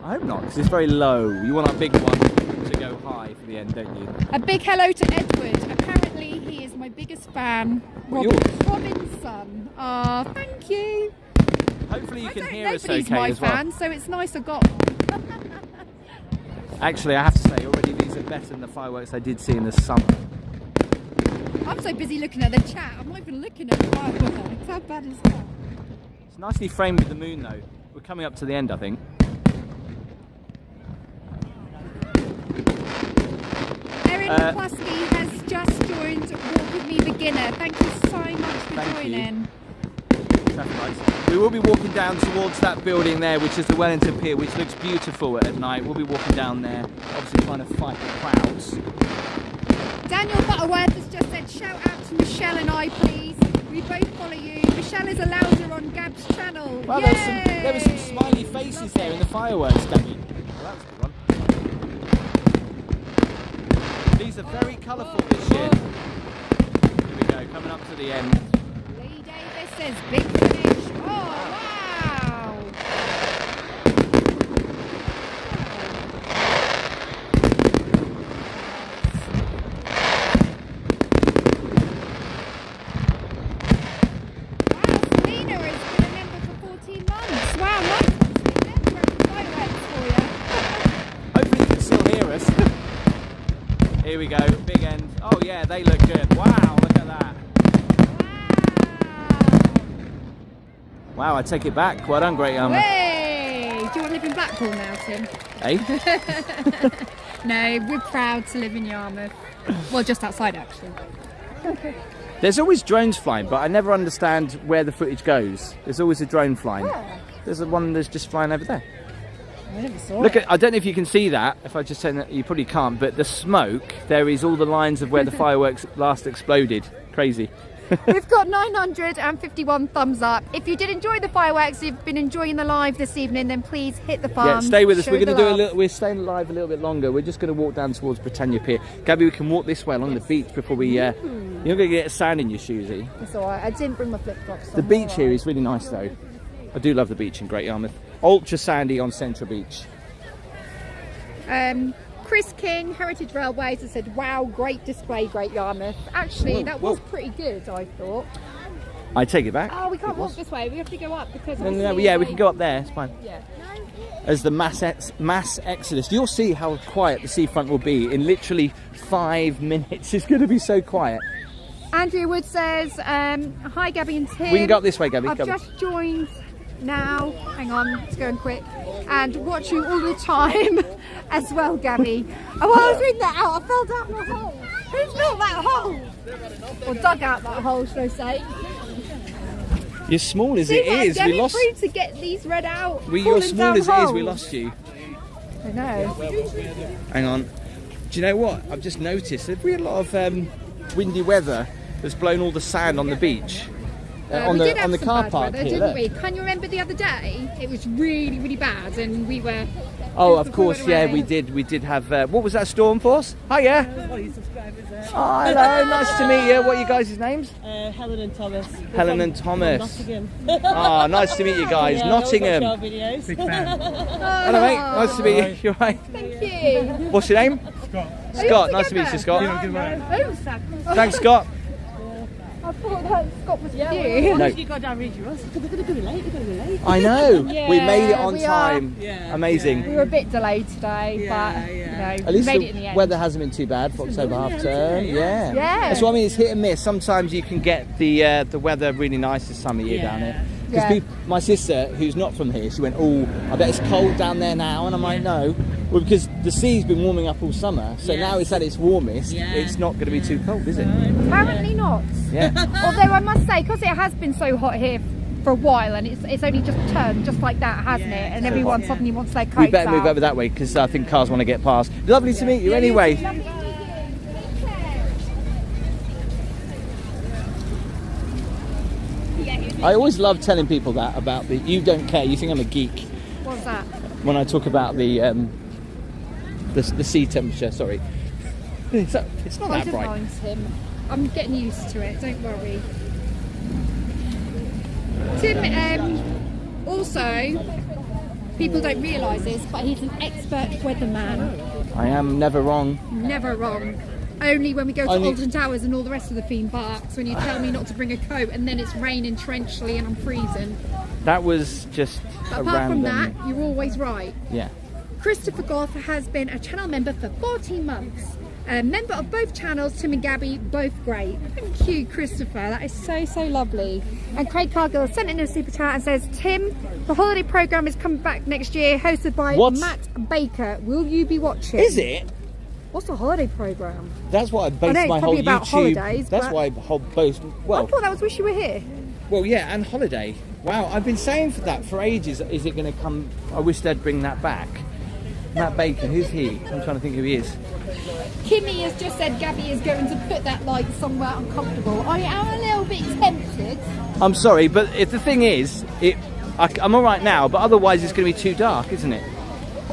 I hope not, because it's very low. You want a big one to go high for the end, don't you? A big hello to Edward. Apparently, he is my biggest fan. Yours? Robin's son. Ah, thank you. Hopefully you I can don't hear know us if he's okay my as well. fan, so it's nice I got one. Actually, I have to say already these are better than the fireworks I did see in the summer. I'm so busy looking at the chat, I'm not even looking at the fireworks. How bad is that? It's nicely framed with the moon though. We're coming up to the end, I think. Erin McCluskey has just joined Walk With Me Beginner. Thank you so much for Thank you. joining. That's nice. We will be walking down towards that building there, which is the Wellington Pier, which looks beautiful at night. We'll be walking down there, obviously trying to fight the crowds. Daniel Butterworth has just said, shout out to Michelle and I, please. We both follow you. Michelle is a louder on Gab's channel. Well, there were some smiley faces there in the fireworks, Gaby. Well, that was a good one. These are very colourful this year. Here we go, coming up to the end. Lee Davis says big finish. Oh, wow. Here we go, big end. Oh yeah, they look good. Wow, look at that. Wow, I take it back. Well done, Great Yarmouth. Hey! Do you want to live in Blackpool now, Tim? Hey? No, we're proud to live in Yarmouth. Well, just outside, actually. There's always drones flying, but I never understand where the footage goes. There's always a drone flying. Yeah. There's one that's just flying over there. I never saw Look it. at, I don't know if you can see that. If I just say that, you probably can't, but the smoke, there is all the lines of where the fireworks last exploded. Crazy. We've got 951 thumbs up. If you did enjoy the fireworks, you've been enjoying the live this evening, then please hit the thumbs. Yeah, stay with us. Show We're going to the do a love. little. We're staying alive a little bit longer. We're just going to walk down towards Britannia Pier. Gaby, we can walk this way along the beach before we. You're not going to get sand in your shoes, are you? It's alright. I didn't bring my flip flops. The beach here is really nice, though. I do love the beach in Great Yarmouth. Ultra sandy on Central Beach. Chris King, Heritage Railways, has said, "Wow, great display, Great Yarmouth." Actually, Whoa, that whoa. was pretty good, I thought. I take it back. Oh, we can't It walk was. this way. We have to go up because. No, obviously yeah, we can go up there. It's fine. Yeah. As the mass exodus, you'll see how quiet the seafront will be in literally 5 minutes. It's going to be so quiet. Andrea Wood says, "Hi, Gabby and Tim. We can go up this way, Gaby. I've Come on. just joined now. Hang on, it's going quick. And watch you all the time as well, Gabby." Oh, I was reading that out. I fell down the hole. Who built that hole? Or dug out that hole, should I say? You're small as See it what I'm is. We going lost. through to get these read out. You're falling small down as it is. We holes. lost you. I know. Hang on. Do you know what? I've just noticed. If we had a lot of windy weather that's blown all the sand on the beach. On we did the have some car bad park weather, here. didn't Look. we? Can you remember the other day? It was really, really bad, and we were. Oh, just of course, before yeah, it we rained. did have. What was that storm force? Hiya. Oh, hello, nice to meet you. What are you guys' names? Helen and Thomas. Helen and Thomas. Nottingham. Oh, nice to meet you guys. Yeah, Nottingham. I always watch your videos. Big fan. Hello, mate. Nice to meet you. You alright? Thank you. What's your name? Scott. Scott. Nice to meet you, Scott. Good man. Oh, Thanks, Scott. I thought that Scott was with Yeah, you. No. you got down really rush because they're going to be late. They're going to be late. I know. We Yeah, made it on we are. time. Yeah, Amazing. We were a bit delayed today, Yeah, but yeah. you At know, we least made the it in the end. weather hasn't been too bad for October half term. Yeah. Yeah. That's what I mean. It's hit and miss. Sometimes you can get the weather really nice this time of year down here. Because Yeah. my sister, who's not from here, she went, "Oh, I bet it's cold down there now," and I'm like, "No." Well, because the sea's been warming up all summer, so now it's at its warmest. Yeah. It's not going to be too cold, is it? Apparently not. Yeah. Although I must say, because it has been so hot here for a while, and it's only just turned just like that, hasn't Yeah, it? And everyone yeah. suddenly wants their coats We better move out. over that way because I think cars want to get past. Lovely to meet you. Anyway. I always love telling people that about the. You don't care. You think I'm a geek What's that? when I talk about the sea temperature. Sorry, it's not I that don't bright. mind him. I'm getting used to it. Don't worry. Tim, also, people don't realise this, but he's an expert weatherman. I am never wrong. Never wrong. Only when we go to Only- Alton Towers and all the rest of the theme parks, when you tell me not to bring a coat and then it's raining torrentially and I'm freezing. That was just But a apart from random. that, you're always right. Yeah. Christopher Goff has been a channel member for 14 months. A member of both channels, Tim and Gabby, both great. Thank you, Christopher. That is so, so lovely. And Craig Cargill sent in a super chat and says, "Tim, the holiday programme is coming back next year, hosted by What? Matt Baker. Will you be watching?" Is it? What's a holiday programme? That's what I I based know it's my whole probably about YouTube. holidays, That's but- why I whole boast. I Well, thought that was Wish You Were Here. well, yeah, and holiday. Wow, I've been saying for that for ages. Is it going to come? I wish they'd bring that back. Matt Baker, who's he? I'm trying to think who he is. Kimmy has just said Gabby is going to put that light somewhere uncomfortable. I am a little bit tempted. I'm sorry, but if the thing is, I'm all right now, but otherwise it's going to be too dark, isn't it?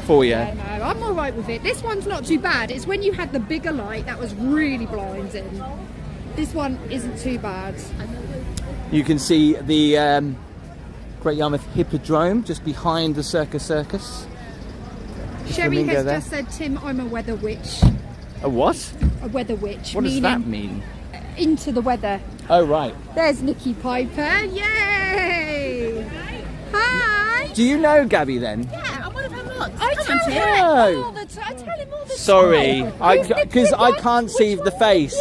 for you. Yeah, no, I'm all right with it. This one's not too bad. It's when you had the bigger light that was really blinding. This one isn't too bad. You can see the Great Yarmouth Hippodrome just behind the Circus. Just Sherry flamingo has there. just said, Tim, I'm a weather witch. A what? A weather witch. What does meaning that mean? Into the weather. Oh, right. There's Nikki Piper. Yay! Hi! Do you know Gaby then? Yeah, I'm one of her mods. I Come tell on, Tim. him No. all the time. I tell him all the Sorry, time. because I can't see the face.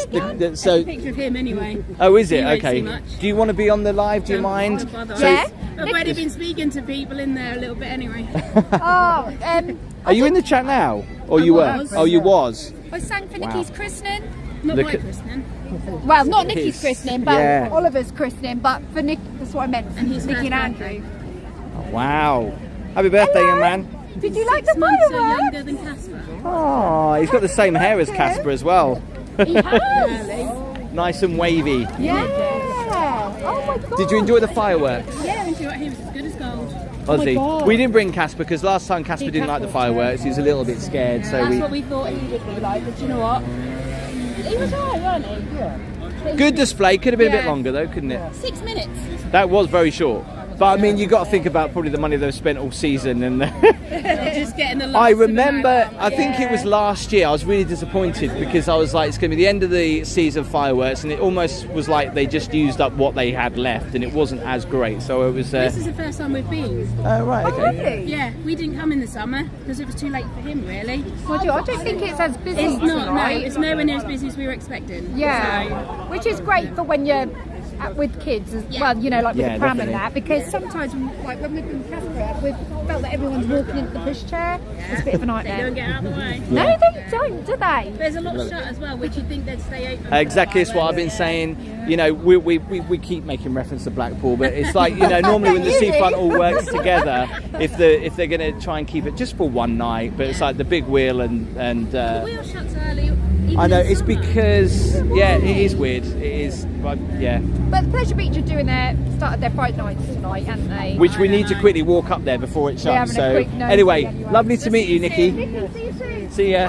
So, Picture of him anyway. oh, is it? You won't Okay. see much. Do you want to be on the live? Do you mind? Don't bother. Yeah? I've already been speaking to people in there a little bit anyway. Oh, Are you in the chat now? Or you were? was. Oh, you was. I sang for Wow. Nikki's christening. Not The my c- christening. Well, not Nikki's His. christening, but Yeah. Oliver's christening. But for Nick, that's what I meant. And his Nikki and first Andrew. Wow. Happy birthday, young man. Did you like the 6 months fireworks? younger than Casper. Oh, he's got the same hair as Casper as well. He has. Nice and wavy. Yeah. Oh my god. Did you enjoy the fireworks? Yeah, and he was as good as gold. Ozzy. God. We didn't bring Casper because last time Casper didn't like the fireworks. He was a little bit scared, so That's we. what we thought he would be like, but you know what? He was alright, wasn't he? Yeah. Good display. Could have been a bit Yeah. longer though, couldn't it? 6 minutes. That was very short. But I mean, you got to think about probably the money they've spent all season. And Just getting the I last of the remember, night. I think it was last year. I was really disappointed because I was like, it's going to be the end of the season fireworks, and it almost was like they just used up what they had left, and it wasn't as great. So it was. This is the first time we've been. Oh right, okay. Yeah, we didn't come in the summer because it was too late for him, really. I don't think it's as busy. It's not, right? no, it's nowhere near as busy as we were expecting. Yeah, which is great for when you're with kids as well, you know, like with Yeah, the pram definitely. and that, because sometimes, like when we've been Casper, we've felt that everyone's walking into the pushchair. It's a bit of a They nightmare. don't get out of the way. No, they don't, do they? There's a lot shut as well, which you'd think they'd stay open. Exactly, it's what I've been saying. You know, we keep making reference to Blackpool, but it's like, you know, normally when the seafront all works together, if they're going to try and keep it just for one night, but it's like the big wheel and The wheel shuts early. Even I know in it's summer. because it is weird. It is, but yeah. But Pleasure Beach are doing started their Friday nights tonight, haven't they? Which we need to quickly walk up there before it shuts. having a So quick nosy anyway, anyway. lovely to meet you, Nikki. Nikki, see you soon. See ya.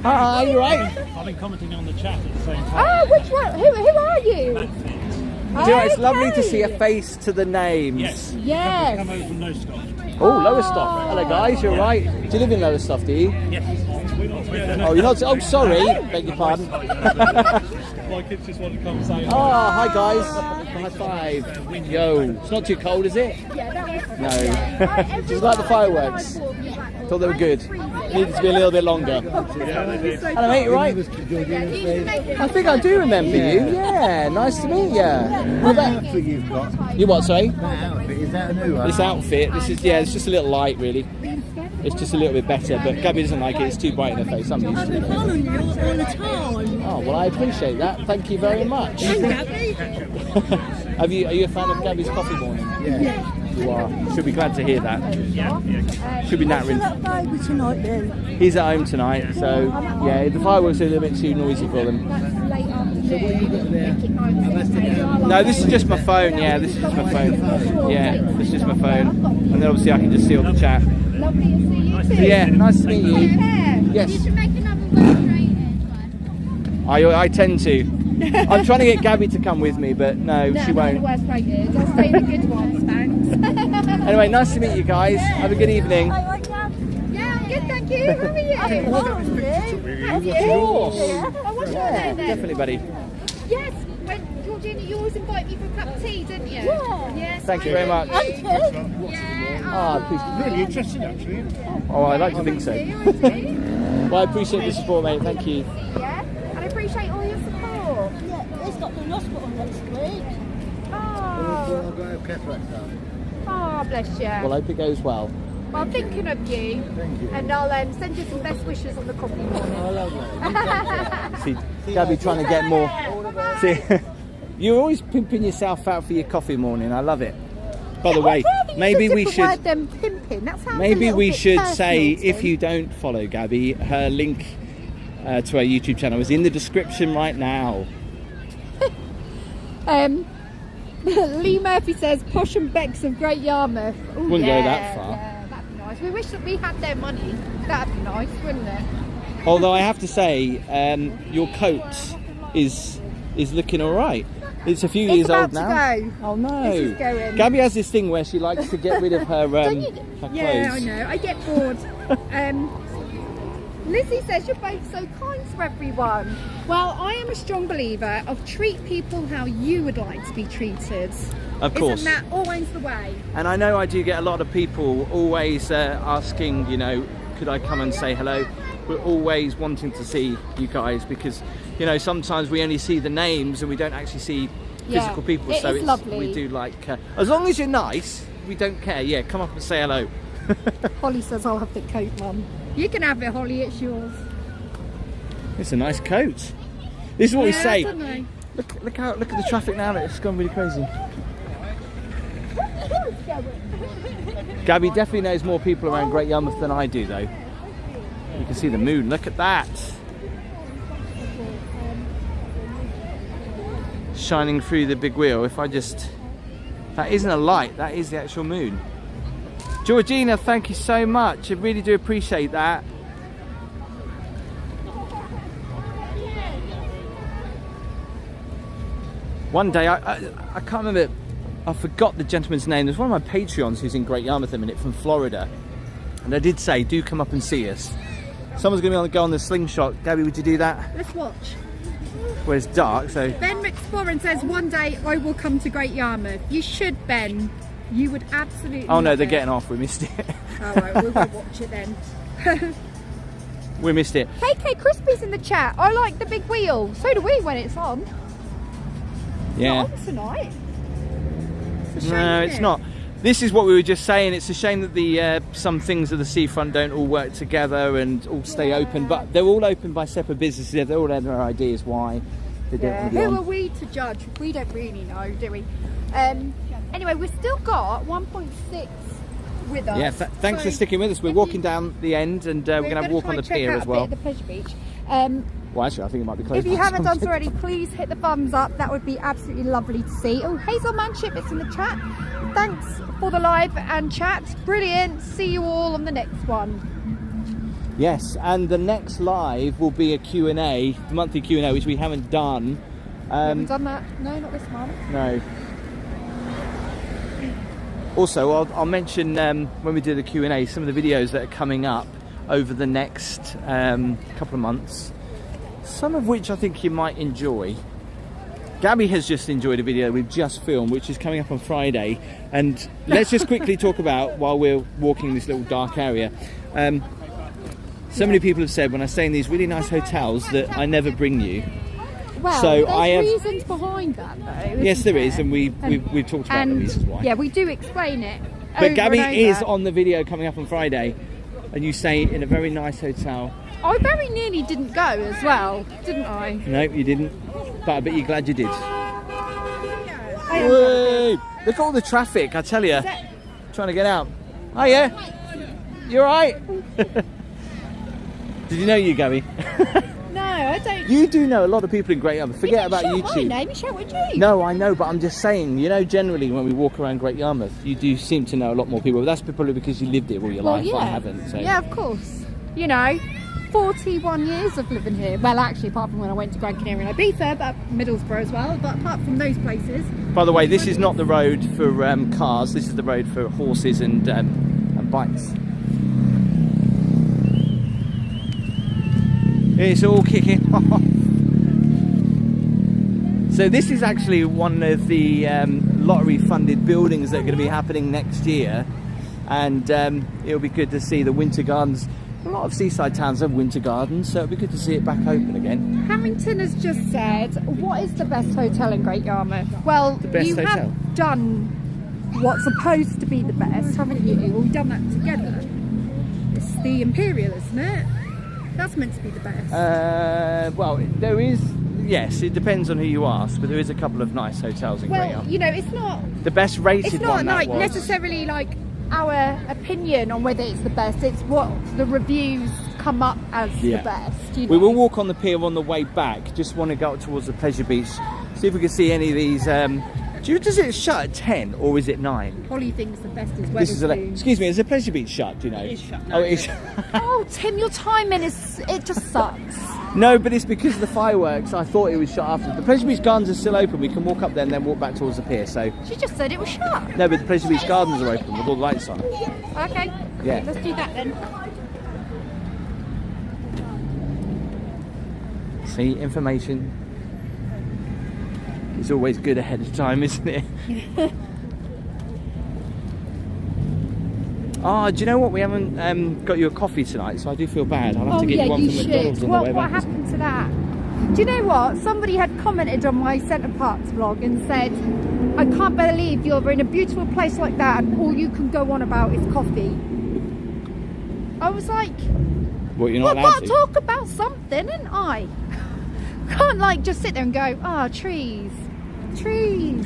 Hi, you right? I've been commenting on the chat at the same time. Oh, which one? Who are you? Do you know, it's lovely to see a face to the names. Yes. Yes. Come over from Lowestoft. Oh, Lowestoft. Hello, guys. You're right. Do you live in Lowestoft? Do you? Yes. Oh, you're not. Oh, sorry. Beg your pardon. My kids just want to come say. Oh, hi guys. High five. Yo, it's not too cold, is it? No. Just like the fireworks. Thought they were good. Needed to be a little bit longer. Hello, mate. You right? I think I do remember you. Yeah. Nice to meet you. Well, that, outfit you've got. you what? Sorry. That outfit, is that a new one? This outfit. This is it's just a little light, really. It's just a little bit better, but Gaby doesn't like it. It's too bright in her face. I'm used to it. Following you all the time. Oh well, I appreciate that. Thank you very much. Are you a fan of Gaby's coffee morning? Yeah. You are. Should be glad to hear that. Should be nattering. Baby tonight then. He's at home tonight, so yeah, the fireworks are a little bit too noisy for them. No, this is just my phone. Yeah, this is just my phone. Yeah, this is just my phone, and then obviously I can just see all the chat. Lovely to see you too. So, yeah, nice to meet you. Yes. You should make another work rated one. I tend to. I'm trying to get Gaby to come with me, but no, she The won't. worst rated. I'll stay in the good ones, thanks. Anyway, nice to meet you guys. Have a good evening. Yeah, I'm good, thank you. How are you? Have you? Of course. Oh, what's your name then? Definitely, buddy. Yes, when Georgina, you always invite me for a cup of tea, didn't you? Yeah. Yes. Thank you very much. Yeah. Ah, Really interesting, actually. oh, I like to think so. I do. Well, I appreciate the support, mate. Thank you. Yeah, and I appreciate all your support. Yeah, he's got the hospital next week. Oh, I've got a cataract done. oh bless you. Well, I hope it goes well. Well, I'm thinking of you. Thank you. And I'll send you some best wishes on the coffee morning. Oh, lovely. See, Gaby trying to get more. See, you're always pimping yourself out for your coffee morning. I love it. By the way, maybe we should. Them pimping. That sounds a Maybe little we bit should personal say, to if me. you don't follow Gaby, her link to our YouTube channel is in the description right now. Lee Murphy says Posh and Becks of Great Yarmouth. Ooh, Wouldn't go yeah, that far. Yeah. nice. We wish that we had their money. That'd be nice, wouldn't it? Although I have to say, your coat is looking all right. It's a few years old now. To go. Oh no! This is going. Gaby has this thing where she likes to get rid of her, her Yeah, I clothes. know. I get bored. Lizzie says you're both so kind to everyone. Well, I am a strong believer of treat people how you would like to be treated. Of course. Isn't that always the way? And I know I do get a lot of people always asking, you know, could I come and say hello? We're always wanting to see you guys because, you know, sometimes we only see the names and we don't actually see physical people. It so is lovely. We do like, as long as you're nice, we don't care. Yeah, come up and say hello. Holly says I'll have the coat, Mum. You can have it, Holly. It's yours. It's a nice coat. This is what we say. Don't they? Look at the traffic now. It's gone really crazy. Gaby definitely knows more people around Great Yarmouth than I do, though. You can see the moon. Look at that. Shining through the big wheel. If I just... That isn't a light. That is the actual moon. Georgina, thank you so much. I really do appreciate that. One day, I can't remember, I forgot the gentleman's name. There's one of my Patreons who's in Great Yarmouth at the minute from Florida. And I did say, do come up and see us. Someone's going to go on the slingshot. Gaby, would you do that? Let's watch. Well, it's dark, so... Ben McSporran says, one day I will come to Great Yarmouth. You should, Ben. You would absolutely Oh no, love they're it. getting off. We missed it. All right, we'll go watch it then. We missed it. KK Crispy's in the chat. I like the big wheel. So do we when it's on. Yeah. Not on tonight. It's a shame, No, isn't it's it? not. This is what we were just saying. It's a shame that the some things of the seafront don't all work together and all stay open. But they're all open by separate businesses. They all have their ideas why they don't Yeah. want Who to are we to judge? We don't really know, do we? Anyway, we've still got 1.6 with us. Yeah, thanks for So sticking with us. We're if walking you- down the end and we're going to have a walk try on the and check pier out as a well. bit of the pleasure beach. Well, actually, I think it might be closed. If you by haven't done so something. already, please hit the thumbs up. That would be absolutely lovely to see. Oh, Hazel Manship, it's in the chat. Thanks for the live and chat. Brilliant. See you all on the next one. Yes, and the next live will be a Q&A, the monthly Q&A, which we haven't done. Haven't done that? No, not this one. No. Also, I'll mention when we do the Q&A, some of the videos that are coming up over the next couple of months. Some of which I think you might enjoy. Gaby has just enjoyed a video we've just filmed, which is coming up on Friday. And let's just quickly talk about, while we're walking this little dark area, so many people have said when I stay in these really nice hotels that I never bring you. Well, So there's I have- reasons behind that, though. Yes, isn't there is, there? and we've talked about the reasons why. Yeah, we do explain it. But over Gaby and is over. on the video coming up on Friday, and you stay in a very nice hotel. I very nearly didn't go as well, didn't I? No, you didn't, but I bet you're glad you did. I am Whey! Look at all the traffic, I tell you. Trying to get out. Oh yeah, you alright? Did you know you, Gaby? No, I don't. You do know a lot of people in Great Yarmouth. Forget about My YouTube. name is Sherwood G. No, I know, but I'm just saying, you know, generally when we walk around Great Yarmouth, you do seem to know a lot more people. But that's probably because you lived here all your Well, life. yeah. I haven't. So. Yeah, of course. You know, 41 years of living here. Well, actually, apart from when I went to Gran Canaria and Ibiza, but Middlesbrough as well. But apart from those places. By the way, this is not the road for cars. This is the road for horses and bikes. It's all kicking off. So this is actually one of the lottery-funded buildings that are going to be happening next year, and it'll be good to see the winter gardens. A lot of seaside towns have winter gardens, so it'll be good to see it back open again. Hamilton has just said, what is the best hotel in Great Yarmouth? Well, The best you hotel? have done what's supposed to be the best, haven't you? Well, we've done that together. It's the Imperial, isn't it? That's meant to be the best. Well, there is. Yes, it depends on who you ask, but there is a couple of nice hotels in Great Well, Yarmouth. you know, it's not The best rated it's not one that like was. necessarily like our opinion on whether it's the best. It's what the reviews come up as Yeah. the best. You We know? will walk on the pier on the way back. Just want to go up towards the pleasure beach. See if we can see any of these Does it shut at 10 or is it 9? Holly thinks the best is This is Wetherspoon. excuse me, is the Pleasure Beach shut? Do you know? It is shut Oh, now, it is. Oh, Tim, your timing it just sucks. No, but it's because of the fireworks. I thought it was shut after. The Pleasure Beach Gardens are still open. We can walk up there and then walk back towards the pier. So She just said it was shut. no, but the Pleasure Beach Gardens are open with all the lights on. Okay. Yeah. Let's do that then. See, information is always good ahead of time, isn't it? Ah, do you know what? We haven't got you a coffee tonight, so I do feel bad. I'll have to get you one from McDonald's on the way What back. happened to that? Do you know what? Somebody had commented on my Centre Parks vlog and said, I can't believe you're in a beautiful place like that and all you can go on about is coffee. I was like, What, you're well, not I've allowed got to to? talk about something, ain't I? Can't like just sit there and go, trees. Trees.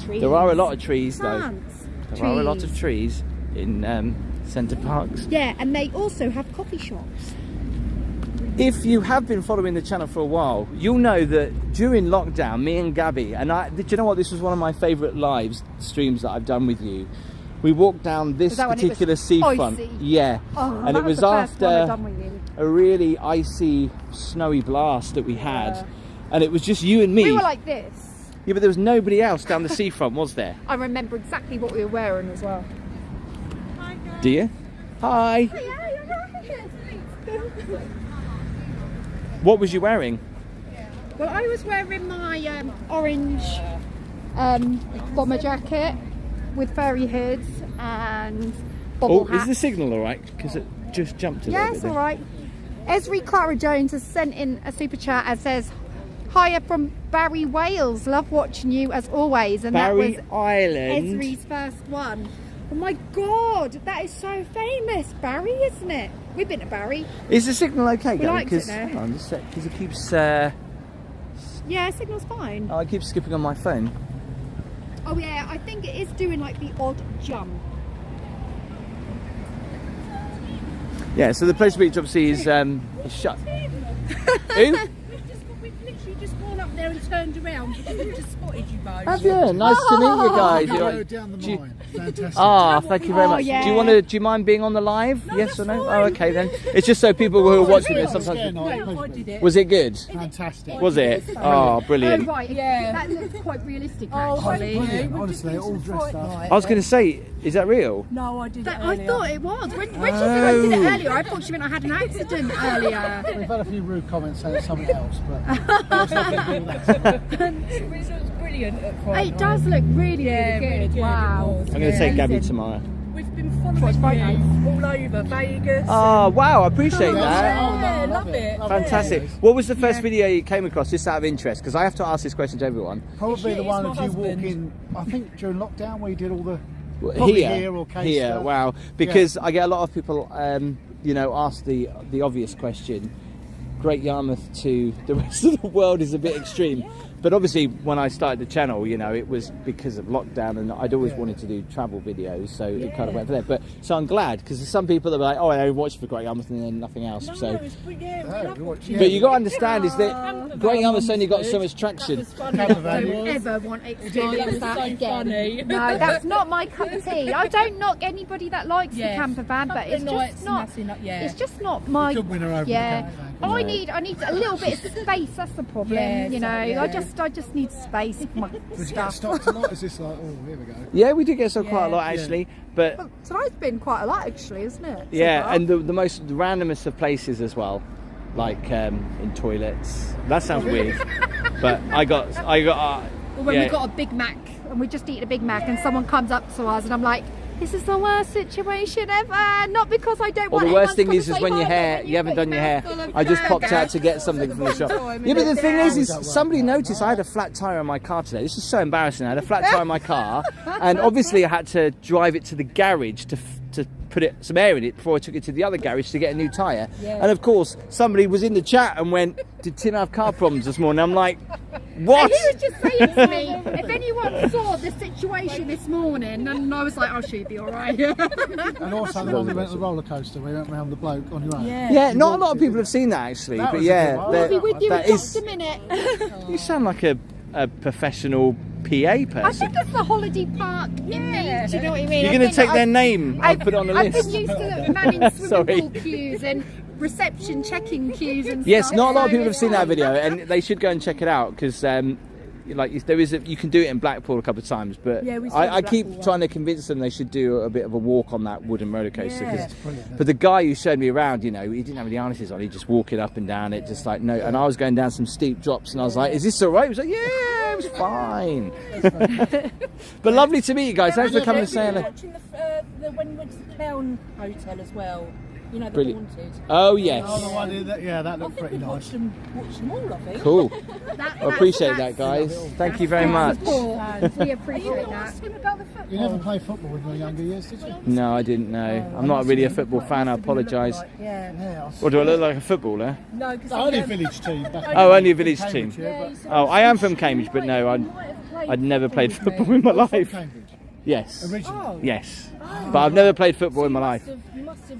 Trees. There are a lot of trees, though. Plants. There are a lot of trees in Centre Parks. Yeah, and they also have coffee shops. If you have been following the channel for a while, you'll know that during lockdown, me and Gaby, and do you know what? This was one of my favourite live streams that I've done with you. We walked down this Was that when it was particular seafront. icy? Yeah. Oh, And that it was the first one I've after done with you. a really icy, snowy blast that we had. And it was just you and me. We were like this. Yeah, but there was nobody else down the seafront, was there? I remember exactly what we were wearing as well. Do you? Hi. What was you wearing? Well, I was wearing my orange bomber jacket with furry hoods and bobble Is hat. the signal all right? Because it just jumped a little Yeah, bit it's there. all right. Esri Clara Jones has sent in a super chat and says, "Hiya from Barry, Wales. Love watching you as always." And Barry that was Island. Esri's first one. Oh my God, that is so famous, Barry, isn't it? We've been to Barry. Is the signal okay, We Gaby? liked it Because there. it keeps Yeah, signal's fine. I keep skipping on my phone. Oh yeah, I think it is doing like the odd jump. Yeah, so the Pleasure Beach obviously is shut. Who? We've literally just gone up there and turned around because we've just spotted you both. Have you? Nice to meet you guys. Go You're- down the do you- mine. Fantastic. Ah, thank you very Oh, much. yeah. Do you mind being on the live? Yes or no? Oh, okay then. It's just so people who are watching this Scare sometimes. night, No, I Pleasure did Beach. it. Was it good? Fantastic. Was it? Oh, brilliant. Oh right, Yeah. that looks quite realistic Oh, actually. Brilliant, honestly, all dressed up. I was going to say, is that real? No, I did it I earlier. thought it was. When she said I did it earlier, I thought she meant I had an accident earlier. We've had a few rude comments saying it's something else, but it's nothing to do with that. It looks brilliant at Friday. It does look really, Yeah, really really good. good. Wow. I'm going to take Gaby Amazing. tomorrow. We've been following you all over Vegas. Oh, wow, I appreciate that. Oh, no, I Yeah, love it. Fantastic. What was the first video you came across, just out of interest? Because I have to ask this question to everyone. Probably the It's one my of you husband. walking, I think during lockdown where you did all the probably here or case Here, stuff. wow. Because I get a lot of people, ask the obvious question. Great Yarmouth to the rest of the world is a bit extreme. But obviously, when I started the channel, it was because of lockdown, and I'd always wanted to do travel videos, so it kind of went for there. But so I'm glad, because there's some people that are like, "Oh, I only watched for Great Yarmouth and then nothing else." So, but you got to understand is that Great Yarmouth's only got so much traction. Don't ever want to experience that again. No, that's not my cup of tea. I don't knock anybody that likes the camper van, but it's just not. It's just not my. Good winner over the Yeah, camper van. I need a little bit of space. That's the problem. Yeah, I just need space for my Did you get stuff. stopped a lot? Is this like, oh, here we go? Yeah, we did get so quite a lot actually, but Tonight's been quite a lot actually, isn't it? yeah, and the most randomest of places as well, like in toilets. That sounds weird, but I got. When we got a Big Mac and we just eat a Big Mac and someone comes up to us and I'm like, this is the worst situation ever. Not because I don't Or want the worst thing anyone's is come when to your say hair, hi, you haven't done your hair. full of I just popped burger. out to get something from the shop. Yeah, but the thing is somebody noticed I had a flat tyre on my car today. This is so embarrassing. I had a flat tyre on my car, and obviously I had to drive it to the garage to put some air in it before I took it to the other garage to get a new tyre. And of course, somebody was in the chat and went, "Did Tim have car problems this morning?" I'm like, what? And he was just saying to me, if anyone saw the situation this morning, and I was like, oh, she'd be all right. And also the one we went to the roller coaster, we went round the bloke on your own. Yeah, not a lot of people have seen that actually, That but was a yeah, good one. that- I'll be with you that in is- just a minute. you sound like a professional PA I person. think it's the holiday park in me. Do you know what I mean? You're I going to think take their I've- name. I'll put it on the I've list. been used to manning Sorry. swimming pool queues and reception checking queues and Yes, stuff. not a lot of So people have it's seen that like- video, and they should go and check it out because, like, there is you can do it in Blackpool a couple of times, but Yeah, we saw I the keep Blackpool trying to convince them they should do a bit of a walk on that wooden roller coaster. Yeah. But the guy who showed me around, you know, he didn't have any harnesses on. He just walk it up and down it, just like no. And I was going down some steep drops, and I was like, "Is this all right?" He was like, "Yeah, it was fine." But lovely to meet you guys. Thanks for coming to say hello. Watching when we went to the Clown Hotel as well. You know, the Brilliant. Haunted. Oh yes. Oh, the one in that, yeah, that I looked think pretty we've nice. watched them all, I think. Cool. That- I appreciate that's- that, guys. Thank you very much. support. We Are you appreciate going to that. ask him about the football? You never played football in your younger years, did you? No, I didn't know. I'm not really a football fan. I apologise. Yeah. Yeah. What do I look like, a footballer? No, because Only village team. Back Oh, only a village team. Cambridge, yeah, but Oh, I am from Cambridge, but no, I'd never played football in my life. Cambridge. Yes, Originally. yes, but I've never played football in my life. You must have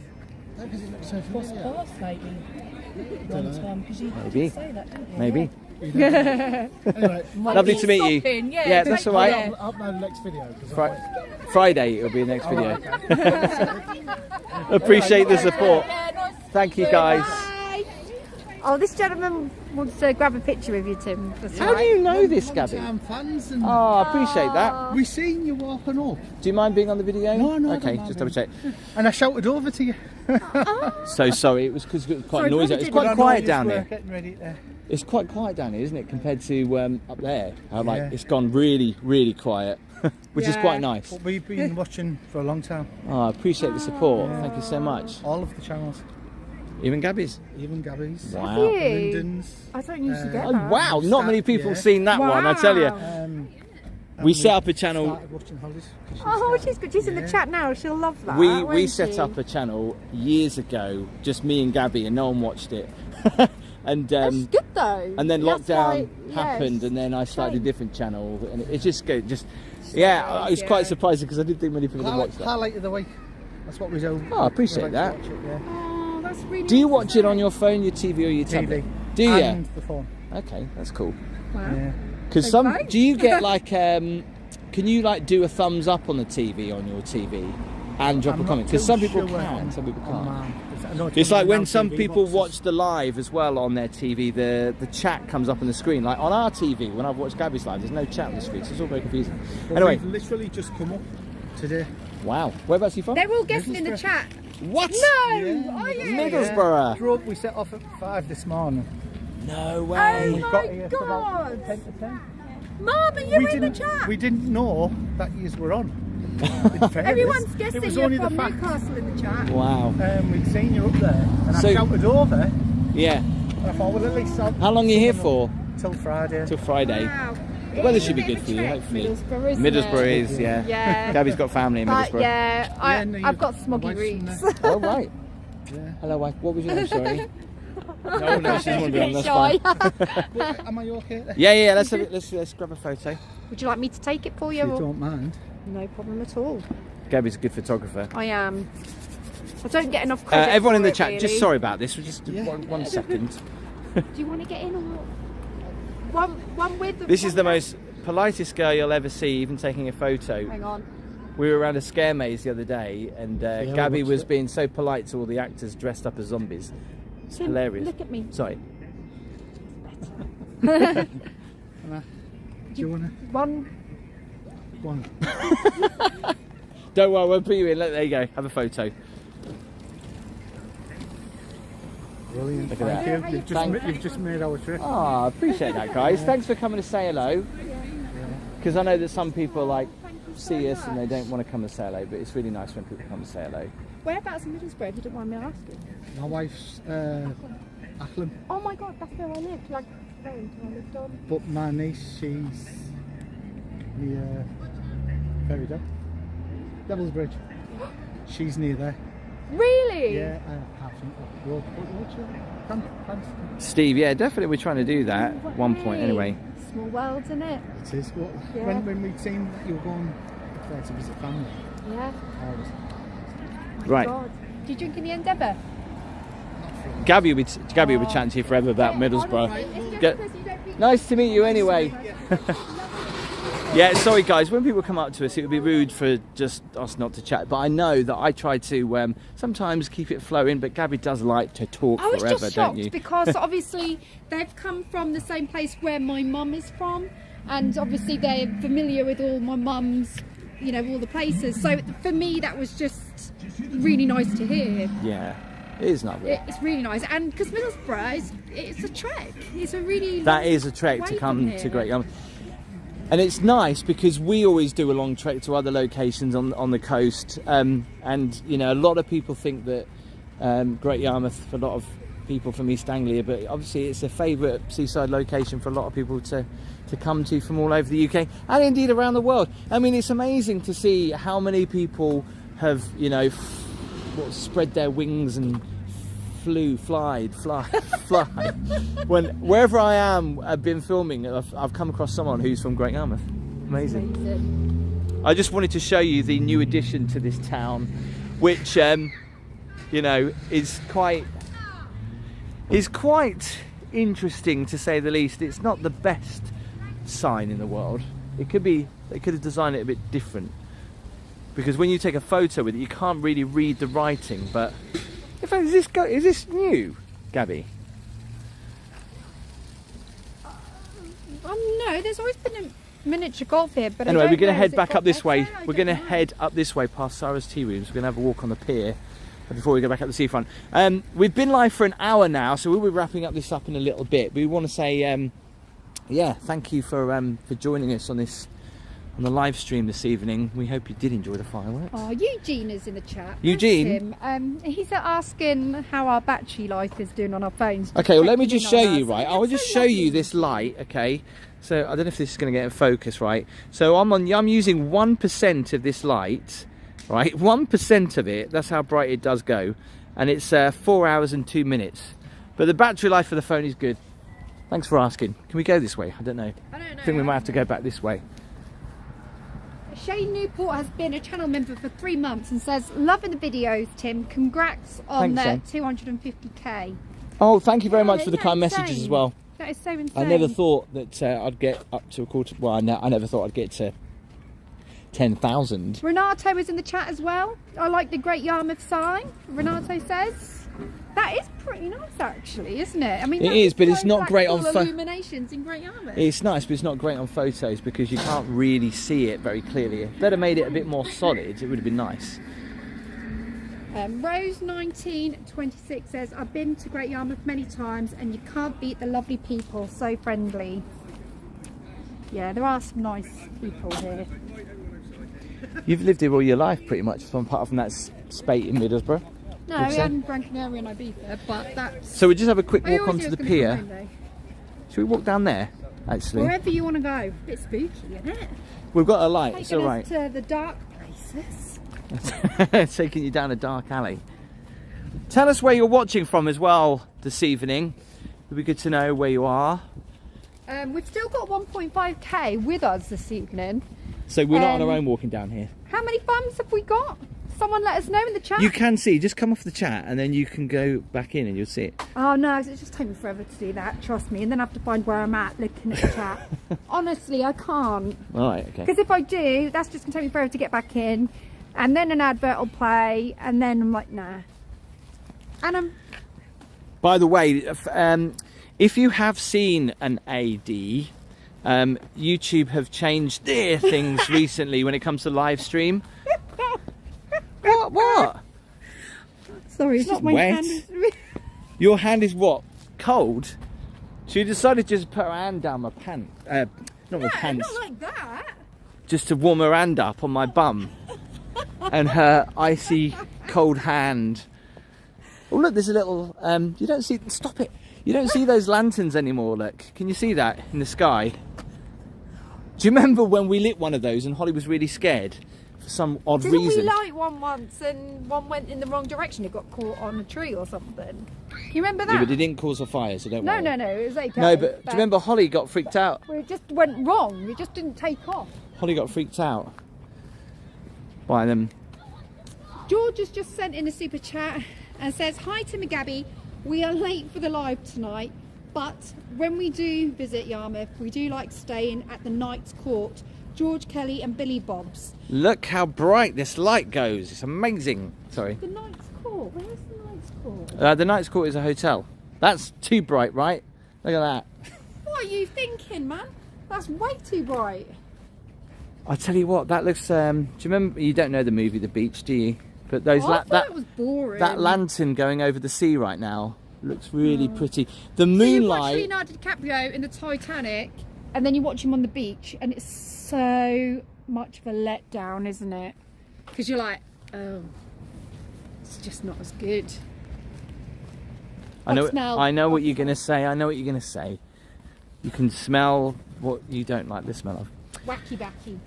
No, because it looks so crossed familiar. paths maybe one time because you Maybe. did say that, didn't you? Maybe. Anyway, Lovely to meet you. Stopping, Yeah, that's take all right. care. I'll upload the next video. 'Cause Friday it'll be the next video. Appreciate the support. Thank you, guys. Oh, this gentleman wants to grab a picture with you, Tim. That's How do you know this, Long Gabby? time fans and Oh, I appreciate that. we seen you walking up, Do you mind being on the video? No, no, I Okay, don't mind just double check. and I shouted over to you. So sorry, it was because it was quite Sorry, noisy. probably It's quite But I quiet know down you were here. Getting ready to. It's quite quiet down here, isn't it, compared to up there? Like Yeah. it's gone really, really quiet, which is Yeah. quite nice. But we've been watching for a long time. Oh, I appreciate the support. Thank you so much. All of the channels, Even Gabby's. even Gabby's, Wow. you? Lyndon's. I don't usually get Oh, that. wow, not many people have seen that one, I tell you. And We set up a channel. Started watching Holly's. 'cause she Oh, started- she's good. She's in the Yeah. chat now. She'll love that. We won't set she? up a channel years ago, just me and Gabby, and no one watched it. And That's good though. and then That's lockdown why- happened, yes. and then I started a Shame. different channel, and it just go yeah. I was quite surprised because I didn't think many people would watch that. Highlight of the week. That's what we do. Oh, I appreciate We that. like to watch it, yeah. Oh, that's really. Do you nice watch to it on know. your phone, your TV, or your tablet? TV. Do you? And the phone. Okay, that's cool. Wow. Yeah. Because So some, thanks. do you get like, can you like do a thumbs up on the TV on your TV and drop I'm a not comment? Because too some people sure can, on- some people on can't. mine. I know It's like on when now some TV people boxes. watch the live as well on their TV, the chat comes up on the screen. Like on our TV, when I've watched Gabby's live, there's no chat on the screen, so it's all very confusing. But Anyway, we've literally just come up today. wow. Whereabouts are you from? They're all guessing in the Middlesbrough. chat. What? No, Yeah. are you? Middlesbrough. Drove, we set off at 5 this morning. No Oh way. We've got my here for about god! 10 to 10. Mama, you're in the chat. We didn't know that yous were on. In fairness. Everyone's guessing It was you're only the from fact. Newcastle in the chat. Wow. We'd seen you up there, and So- I shouted over, Yeah. and I thought, well, at least I'll... How long are you here for? Till Friday. Till Friday. Wow. The weather It should be is a good for you, trip. hopefully. Middlesbrough, isn't Middlesbrough it? is, yeah. Yeah. Gabby's got family in Middlesbrough. Yeah, no, I've you've got got smoggy my wife's from roots. Oh, right. Yeah. Hello, wife. What was your name? Sorry. No, she's wondering. That's Shy. fine. Well, am I okay there? Yeah. Let's grab a photo. Would you like me to take it for you? If you or- don't mind. No problem at all. Gabby's a good photographer. I am. I don't get enough credit. Everyone in for the it, chat, really. just sorry about this. Just Yeah. one second. Do you want to get in or one with? This is one the without? most politest girl you'll ever see, even taking a photo. Hang on. We were around a scare maze the other day, and we Gabby watched was it. being so polite to all the actors dressed up as zombies. It's Tim, hilarious. Look at me. Sorry. Do you want One. one? Don't worry, we'll put you in. Look, there you go. Have a photo. Brilliant. Look at Thank that. you. You've just made our trip. Oh, I appreciate that, guys. Thanks for coming to say hello. Because I know that some people like see us and they don't want to come and say hello, but it's really nice when people come and say hello. Whereabouts in Middlesbrough, if you don't mind me asking? My wife's Acklam, Oh my god, that's where I lived. Like, Wellington, I lived on. but my niece, she's near Ferrydown, Devil's Bridge. She's near there. Really? Yeah, I can't think of road. What's your Cranston? Steve, yeah, definitely we're trying to do that at one point anyway. Small world, isn't it? It is. What, Yeah. when we'd seen that you were going up there to visit family, Yeah. I was Right. God. Do you drink in the Endeavour? Gabby will be chatting to you forever about Middlesbrough. Nice to meet you anyway. Yeah, sorry guys, when people come up to us, it would be rude for just us not to chat. But I know that I try to sometimes keep it flowing, but Gaby does like to talk I was forever, just don't shocked you? because obviously they've come from the same place where my mum is from, and obviously they're familiar with all my mum's, you know, all the places. So for me, that was just really nice to hear. Yeah, it is lovely. It's really nice, and because Middlesbrough, it's a trek. It's a really That is a trek to way come from to here. Great Yarmouth. And it's nice because we always do a long trek to other locations on the coast, and you know, a lot of people think that Great Yarmouth, for a lot of people from East Anglia, but obviously it's a favourite seaside location for a lot of people to come to from all over the UK and indeed around the world. I mean, it's amazing to see how many people have, you know, spread their wings and fly. When wherever I am, I've been filming, I've come across someone who's from Great Yarmouth. Amazing. I just wanted to show you the new addition to this town, which you know, is quite interesting to say the least. It's not the best sign in the world. They could have designed it a bit different, because when you take a photo with it, you can't really read the writing. But in fact, is this new, Gaby? No, there's always been a miniature golf here, but Anyway, I don't we're going to know, head has it back got up this way. better? I We're don't going to know. head up this way past Sarah's Tea Rooms. We're going to have a walk on the pier before we go back up the seafront. We've been live for an hour now, so we'll be wrapping up this up in a little bit. We want to say, yeah, thank you for joining us on the live stream this evening. We hope you did enjoy the fireworks. Oh, Eugene is in the chat. Eugene? Bless him. He's asking how our battery life is doing on our phones. Okay, well, let me Checking just in show on you, us. right? It's I'll just so show you lovely. this light, okay? So I don't know if this is going to get in focus, right? So I'm using 1% of this light, right? 1% of it. That's how bright it does go, and it's 4 hours and 2 minutes. But the battery life for the phone is good. Thanks for asking. Can we go this way? I don't know. I don't know. I think we might have to go back this way. Shane Newport has been a channel member for 3 months and says, loving the videos, Tim. Congrats on Thanks, the 250k. Oh, thank you very much for the Isn't kind that messages as insane? well. That is so insane. I never thought that I'd get up to a quarter. Well, I never thought I'd get to 10,000. Renato is in the chat as well. I like the Great Yarmouth sign. Renato says that is pretty nice, actually, isn't it? I mean, It that is, but it's so not great on full pho- illuminations in Great Yarmouth. It's nice, but it's not great on photos because you can't really see it very clearly. If they'd have made it a bit more solid, it would have been nice. Rose 1926 says, I've been to Great Yarmouth many times and you can't beat the lovely people, so friendly. Yeah, there are some nice people here. You've lived here all your life, pretty much, apart from that spate in Middlesbrough. No, Good we stuff. hadn't Gran Canaria and Ibiza, but that's... So we just have a quick I walk always onto knew the it was gonna pier. come home, Should we walk down there, though. actually? Wherever you want to go. Bit spooky, isn't it? We've got a light, it's Taking all us right. to the dark places. Taking you down a dark alley. Tell us where you're watching from as well this evening. It'd be good to know where you are. We've still got 1.5k with us this evening. So we're not on our Um, own walking down here. How many thumbs have we got? Someone let us know in the chat. You can see, just come off the chat and then you can go back in and you'll see it. Oh no, it just takes me forever to do that, trust me. And then I have to find where I'm at looking at the chat. Honestly, I can't. Alright, okay. Because if I do, that's just going to take me forever to get back in. And then an advert will play. And then I'm like, nah. And I'm... By the way, if you have seen an AD, YouTube have changed their things recently when it comes to live stream. What? Sorry, it's It's just not my wet. hand. is- Your hand is what? Cold? She decided to just put her hand down my pants. Not my pants. Not like that. Just to warm her hand up on my bum. And her icy cold hand. Oh look, there's a little, you don't see, stop it. You don't see those lanterns anymore, look. Can you see that in the sky? Do you remember when we lit one of those and Holly was really scared? For some odd Didn't reason. we light one once and one went in the wrong direction? It got caught on a tree or something. You remember that? Yeah, but it didn't cause a fire, so don't No, worry. no, no, it was okay. No, but do you remember Holly got freaked out? Well, it just went wrong. It just didn't take off. Holly got freaked out by them. George has just sent in a super chat and says, hi Tim and Gaby, we are late for the live tonight, but when we do visit Yarmouth, we do like staying at the Knight's Court George Kelly and Billy Bob's. Look how bright this light goes. It's amazing. Sorry. The Knight's Court. Where's the Knight's Court? The Knight's Court is a hotel. That's too bright, right? Look at that. What are you thinking, man? That's way too bright. I tell you what, that looks. Do you remember? You don't know the movie The Beach, do you? But those I thought it was boring. that lantern going over the sea right now looks really pretty. The So you watch moonlight. Leonardo DiCaprio in the Titanic, and then you watch him on the beach, and it's so much of a letdown, isn't it? Because you're like, oh, it's just not as good. I know what you're gonna say. I know what you're gonna say. You can smell what you don't like the smell of. Wacky backy.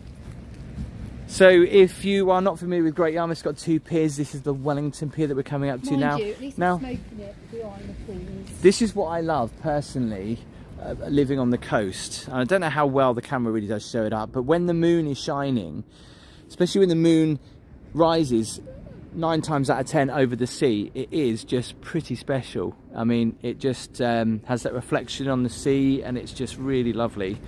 So if you are not familiar with Great Yarmouth, it's got two piers. This is the Wellington Pier that we're coming up to Mind now. you, at least now, I'm smoking it behind the scenes. this is what I love personally, living on the coast. And I don't know how well the camera really does show it up, but when the moon is shining, especially when the moon rises 9 times out of 10 over the sea, it is just pretty special. I mean, it just has that reflection on the sea, and it's just really lovely.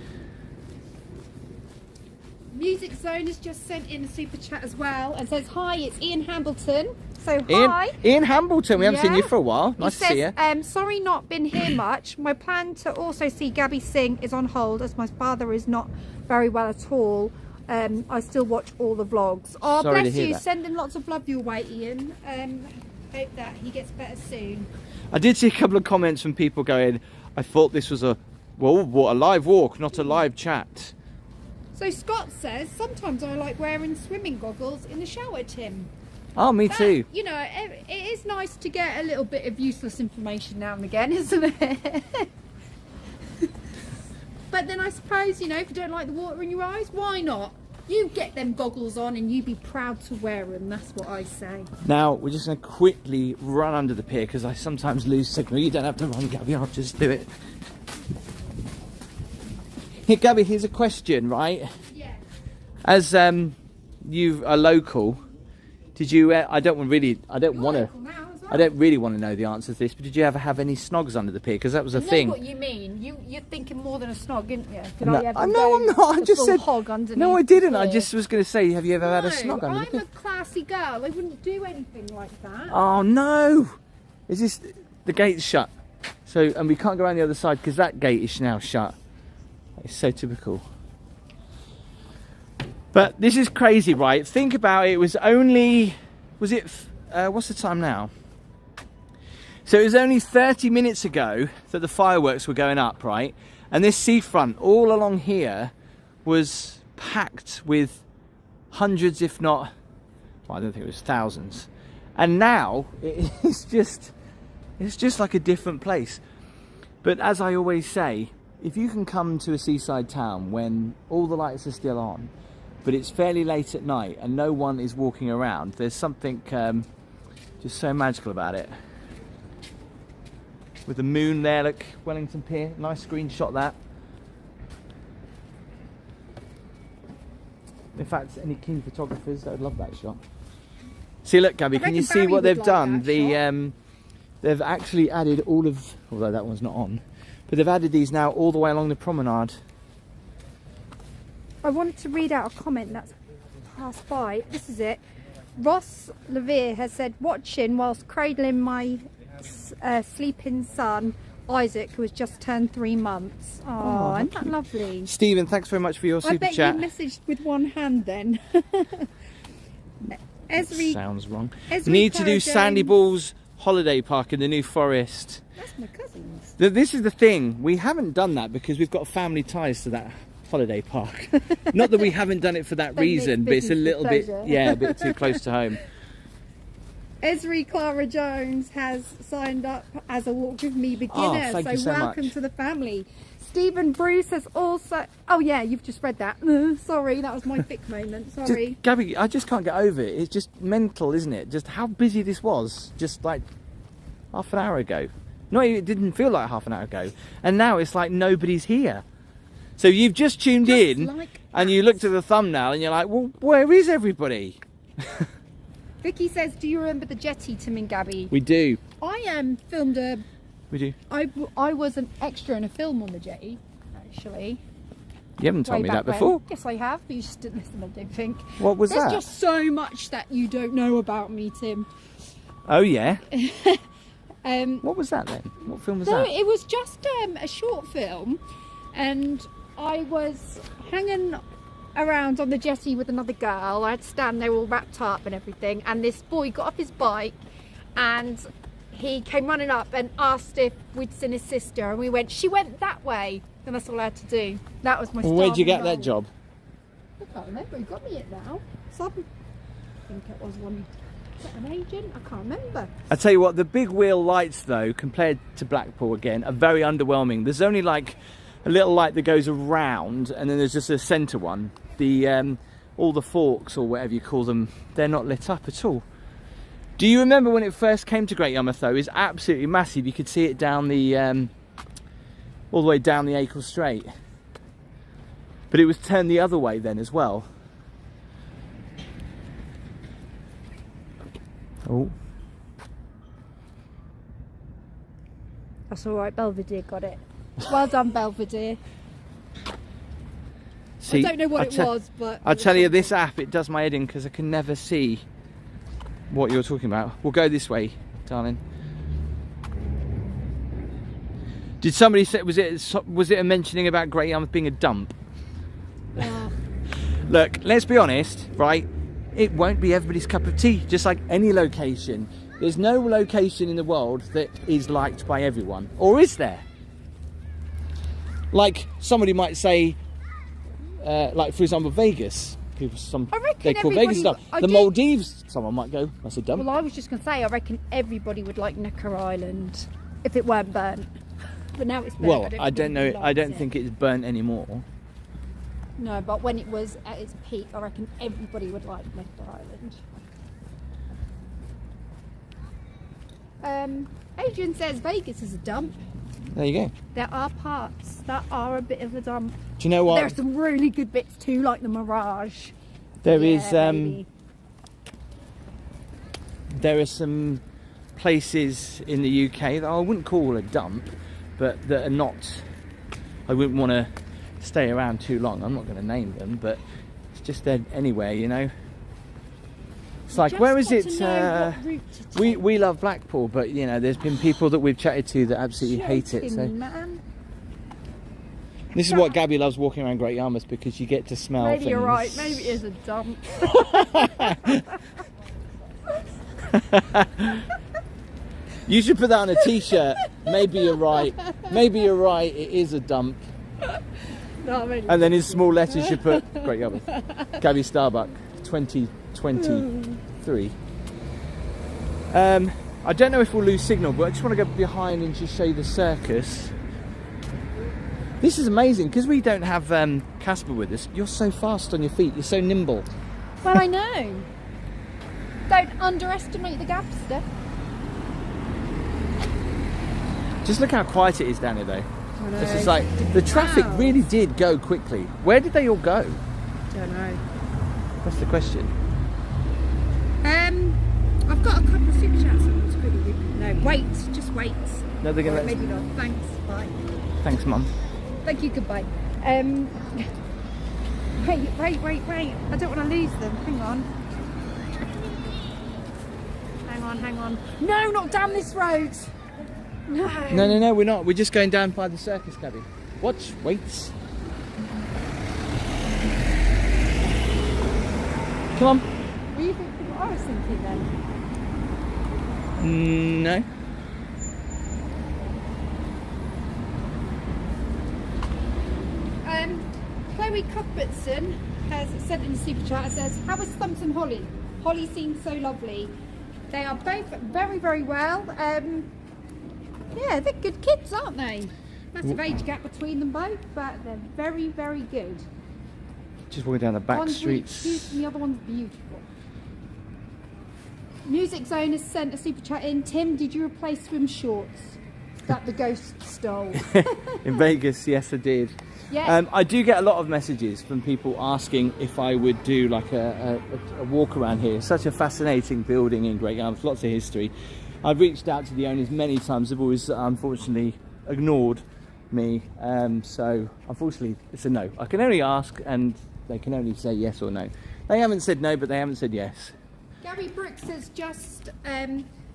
Music Zone has just sent in a super chat as well and says, hi, it's Ian Hambleton. So hi. Ian Hambleton, we haven't seen Yeah. you for a while. Nice to see you. Sorry not been here much. My plan to also see Gaby sing is on hold as my father is not very well at all. I still watch all the vlogs. Oh, Sorry to bless hear you. that. Sending lots of love your way, Ian. Hope that he gets better soon. I did see a couple of comments from people going, I thought this was a live walk, not a live chat. So Scott says, sometimes I like wearing swimming goggles in the shower, Tim. Oh, me too. You know, it is nice to get a little bit of useless information now and again, isn't it? But then I suppose, you know, if you don't like the water in your eyes, why not? You get them goggles on and you be proud to wear them. That's what I say. Now, we're just going to quickly run under the pier because I sometimes lose signal. You don't have to run, Gaby, I'll just do it. Here, Gaby, here's a question, right? Yeah. As you are local, did you? I don't really want to know the answer to this, but did you ever have any snogs under the pier? Because that was a I know thing. what you mean. You're thinking more than a snog, didn't you? Did No, I ever no, go I'm not. I the just full said. hog underneath No, I the didn't. I pier? just was going to say, have you ever had a snog under the I'm pier? a classy girl. I wouldn't do anything like that. Oh no! Is this the gate's shut? So, and we can't go around the other side because that gate is now shut. It's so typical. But this is crazy, right? Think about it. It was only, what's the time now? So it was only 30 minutes ago that the fireworks were going up, right? And this seafront all along here was packed with hundreds, if not, well, I don't think it was thousands. And now it's just like a different place. But as I always say, if you can come to a seaside town when all the lights are still on, but it's fairly late at night and no one is walking around, there's something just so magical about it. With the moon there, look, Wellington Pier, nice screenshot that. In fact, any keen photographers, I would love that shot. See, look, Gaby, can you see what they've done? They've actually added all of, although that one's not on, but they've added these now all the way along the promenade. I wanted to read out a comment that's passed by. This is it. Ross Levere has said, watching whilst cradling my sleeping son, Isaac, who has just turned 3 months. Oh, isn't that lovely? Stephen, thanks very much for your super chat. I bet you messaged with one hand then. Esri, Sounds wrong. Esri We need to do Clara Sandy Jones. Balls Holiday Park in the New Forest. That's my cousin's. This is the thing, we haven't done that because we've got family ties to that holiday park. Not that we haven't done it for that Don't reason, mix but it's a business little with bit, pleasure. yeah, a bit too close to home. Esri Clara Jones has signed up as a Walk With Me beginner, thank you so welcome much. to the family. Stephen Bruce has also, oh yeah, you've just read that. Sorry, that was my thick moment, sorry. Gaby, I just can't get over it. It's just mental, isn't it? Just how busy this was, just like half an hour ago. No, it didn't feel like half an hour ago. And now it's like nobody's here. So you've just tuned in like and you looked at the thumbnail and you're like, well, where is everybody? Vicky says, do you remember the jetty, Tim and Gaby? We do. I filmed a, We do. I was an extra in a film on the jetty, actually. You haven't told Way me back that when. before. Yes, I have, but you just didn't listen, I don't think. What was There's that? just so much that you don't know about me, Tim. Oh yeah. Um, What was that then? What film was so that? it was just a short film, and I was hanging around on the jetty with another girl. I had to stand there all wrapped up and everything, and this boy got off his bike and he came running up and asked if we'd seen his sister, and we went, she went that way, and that's all I had to do. That was my Well, where'd you starting get that role. job? I can't remember, he got me it now. I think it was one, is that an agent? I can't remember. I tell you what, the big wheel lights though, compared to Blackpool again, are very underwhelming. There's only like a little light that goes around, and then there's just a centre one. The all the forks, or whatever you call them, they're not lit up at all. Do you remember when it first came to Great Yarmouth though? It's absolutely massive. You could see it down the all the way down the Acle Strait. But it was turned the other way then as well. Oh. That's all right, Belvedere got it. Well done, Belvedere. See, I don't know what it was, but... I'll tell you, this app, it does my head in because I can never see what you're talking about. We'll go this way, darling. Did somebody say, was it a mentioning about Great Yarmouth being a dump? Yeah. Look, let's be honest, right? It won't be everybody's cup of tea, just like any location. There's no location in the world that is liked by everyone. Or is there? Like, somebody might say, like for example, Vegas. I reckon they call Vegas a dump. I The do- Maldives, someone might go, that's a dump. Well, I was just going to say, I reckon everybody would like Necker Island if it weren't burnt. But now it's burnt. Well, I think don't know. anybody I likes don't it. think it's burnt anymore. No, but when it was at its peak, I reckon everybody would like Necker Island. Adrian says Vegas is a dump. There you go. There are parts that are a bit of a dump. Do you know what? There are some really good bits too, like the Mirage. There Yeah, is. maybe. There are some places in the UK that I wouldn't call a dump, but that are not. I wouldn't want to stay around too long. I'm not going to name them, but it's just there anywhere, you know. It's like, Just where is got it? to know what route to take. We love Blackpool, but you know, there's been people that we've chatted to that absolutely hate it. Joking, So man. this is what Gaby loves walking around Great Yarmouth, because you get to smell Maybe things. you're right. Maybe it is a dump. You should put that on a t-shirt. Maybe you're right. Maybe you're right. It is a dump. No, maybe. And then in small letters you put Great Yarmouth. Gaby Starbuck, 2023. I don't know if we'll lose signal, but I just want to go behind and just show you the circus. This is amazing because we don't have Casper with us. You're so fast on your feet. You're so nimble. Well, I know. Don't underestimate the gapster. Just look how quiet it is down here, though. I know. It's just like the traffic Wow. really did go quickly. Where did they all go? Don't know. That's the question. I've got a couple of super chats. It's pretty good. No, wait, just wait. No, they're Or gonna. maybe not. Thanks. Bye. Thanks, Mum. Thank you. Goodbye. Wait. I don't want to lose them. Hang on. No, not down this road. No. No, we're not. We're just going down by the circus, Gaby. Watch, wait. Come on. Were you thinking what I was thinking then? No. Chloe Cuthbertson has said in the super chat, it says, how is Stumps and Holly? Holly seems so lovely. They are both very, very well. Yeah, they're good kids, aren't they? Massive age gap between them both, but they're very, very good. Just walking down the back One's really streets. cute and the other one's beautiful. Music Zone has sent a super chat in. Tim, did you replace swim shorts that the ghost stole? In Vegas, yes, I did. Yeah. I do get a lot of messages from people asking if I would do like a walk around here. It's such a fascinating building in Great Yarmouth, lots of history. I've reached out to the owners many times. They've always unfortunately ignored me. So unfortunately, it's a no. I can only ask, and they can only say yes or no. They haven't said no, but they haven't said yes. Gary Brooks has just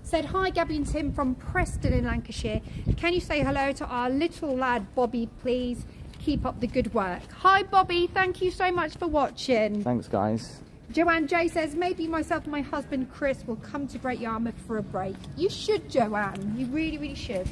said, hi Gabby and Tim from Preston in Lancashire. Can you say hello to our little lad Bobby, please? Keep up the good work. Hi Bobby, thank you so much for watching. Thanks, guys. Joanne J says, maybe myself and my husband Chris will come to Great Yarmouth for a break. You should, Joanne. You really, really should.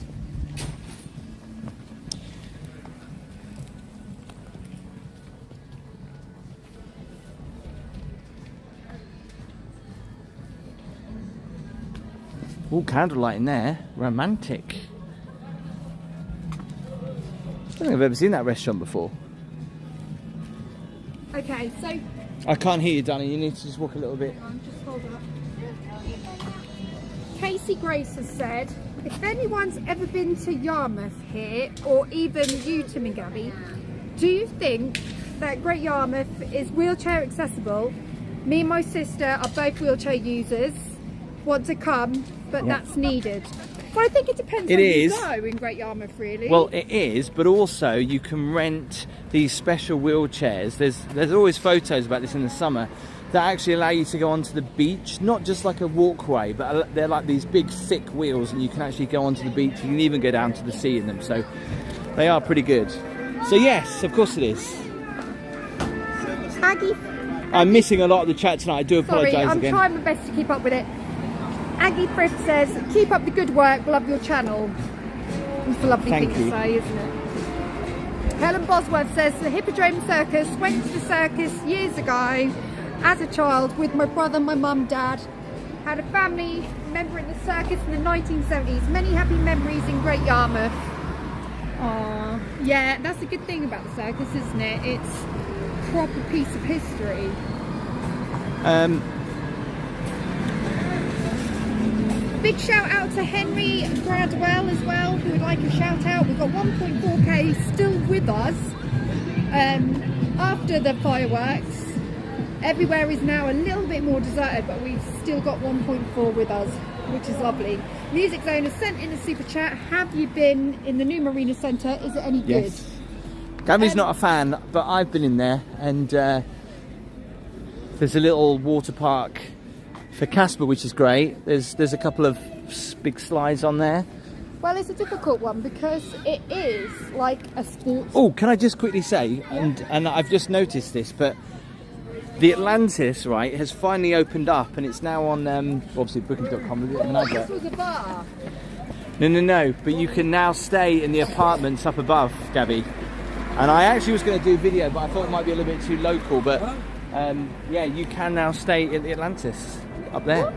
Oh, candlelight in there. Romantic. I don't think I've ever seen that restaurant before. Okay, so... I can't hear you, Danny. You need to just walk a little bit. Just hold up. Casey Grace has said, if anyone's ever been to Yarmouth here, or even you, Tim and Gabby, do you think that Great Yarmouth is wheelchair accessible? Me and my sister are both wheelchair users, want to come, but that's needed. Well, I think it depends where you go in Great Yarmouth, really. Well, it is, but also you can rent these special wheelchairs. There's always photos about this in the summer that actually allow you to go onto the beach, not just like a walkway, but they're like these big thick wheels, and you can actually go onto the beach. You can even go down to the sea in them, so they are pretty good. So yes, of course it is. Aggie. I'm missing a lot of the chat tonight. I do apologise again. I'm trying my best to keep up with it. Aggie Frith says, keep up the good work, love your channel. It's a lovely thing to say, isn't it? Helen Bosworth says, the Hippodrome Circus, went to the circus years ago as a child with my brother, my mum, dad. Had a family member in the circus in the 1970s. Many happy memories in Great Yarmouth. Aww. Yeah, that's a good thing about the circus, isn't it? It's a proper piece of history. Big shout out to Henry Gradwell as well, who would like a shout out. We've got 1.4k still with us after the fireworks. Everywhere is now a little bit more deserted, but we've still got 1.4 with us, which is lovely. Music Zone has sent in a super chat. Have you been in the new Marina Centre? Is it any good? Yes. Gaby's not a fan, but I've been in there, and there's a little water park for Casper, which is great. There's a couple of big slides on there. Well, it's a difficult one because it is like a sports... Oh, can I just quickly say, and I've just noticed this, but the Atlantis, right, has finally opened up, and it's now on, obviously, booking.com. This was a bar. No, but you can now stay in the apartments up above, Gaby. And I actually was going to do a video, but I thought it might be a little bit too local, but yeah, you can now stay in the Atlantis. Up there.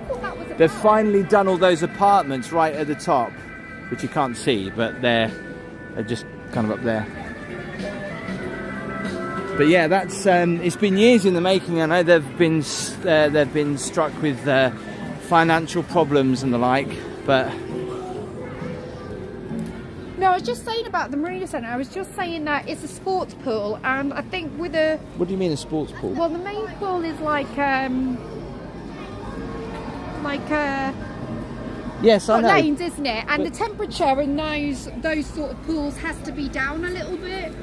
They've finally done all those apartments right at the top, which you can't see, but they're just kind of up there. But yeah, that's it's been years in the making. I know they've been struck with financial problems and the like, but no, I was just saying about the Marina Centre. I was just saying that it's a sports pool, and I think with a... What do you mean a sports pool? Well, the main pool is like yes, I know. lanes, isn't it? And the temperature in those sort of pools has to be down a little bit.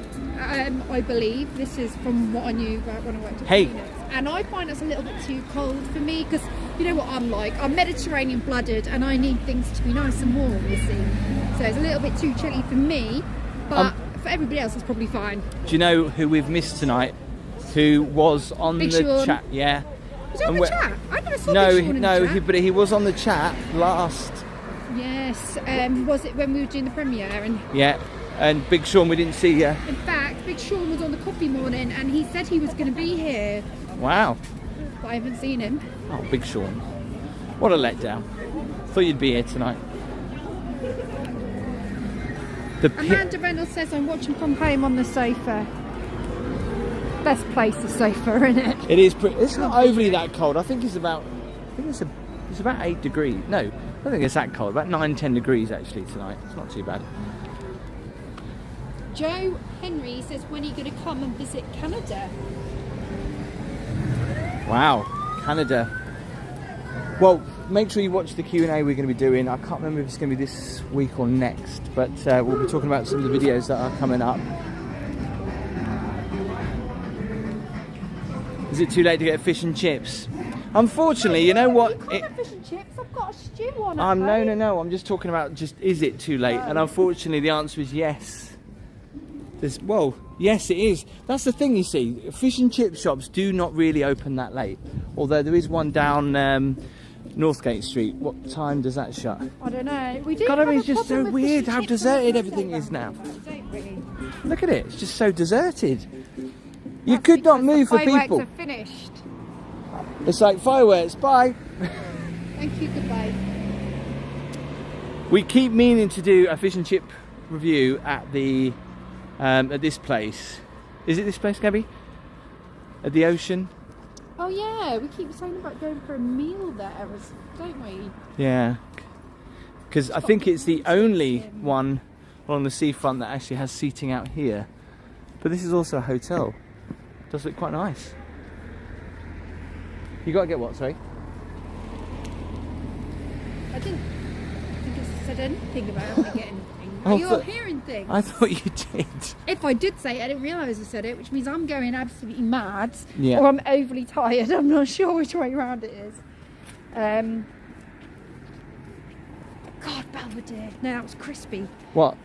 I believe this is from what I knew when I worked at Phoenix. And I find it's a little bit too cold for me because you know what I'm like. I'm Mediterranean blooded, and I need things to be nice and warm. You see, so it's a little bit too chilly for me, but for everybody else, it's probably fine. Do you know who we've missed tonight? Who was on Big the Sean. chat? Yeah. Was he on the chat? I never saw Big Sean in the chat. But he was on the chat last. Yes, was it when we were doing the premiere? And yeah, and Big Sean, we didn't see you. In fact, Big Sean was on the coffee morning, and he said he was going to be here. Wow. But I haven't seen him. Oh, Big Sean. What a letdown. Thought you'd be here tonight. Amanda Reynolds says, I'm watching from home on the sofa. Best place, the sofa, isn't it? It is pretty. It's not overly that cold. I think it's about 8 degrees. No, I don't think it's that cold. About 9-10 degrees actually tonight. It's not too bad. Joe Henry says, when are you going to come and visit Canada? Wow, Canada. Well, make sure you watch the Q&A we're going to be doing. I can't remember if it's going to be this week or next, but we'll be talking about some of the videos that are coming up. Is it too late to get fish and chips? Unfortunately, you know what? You can't have fish and chips. I've got a stew on. No. I'm just talking about is it too late? And unfortunately, the answer is yes. Yes, it is. That's the thing, you see. Fish and chip shops do not really open that late. Although there is one down Northgate Street. What time does that shut? I don't know. We do. God, I mean, it's have a just so problem with weird fish how and chips deserted on everything is now. Don't we? Look at it. It's just so deserted. You could not move for Fireworks people. are finished. It's like fireworks. Bye. Thank you. Goodbye. We keep meaning to do a fish and chip review at the at this place. Is it this place, Gaby? At the ocean? Oh yeah, we keep saying about going for a meal there, don't we? Yeah. Because I think it's the only one along the seafront that actually has seating out here. But this is also a hotel. Does look quite nice. You got to get what, sorry? I think I said anything about getting anything. Oh, You're hearing things. I thought you did. If I did say it, I didn't realise I said it, which means I'm going absolutely mad, Yeah. or I'm overly tired. I'm not sure which way around it is. God, Belvedere. No, that was crispy. What?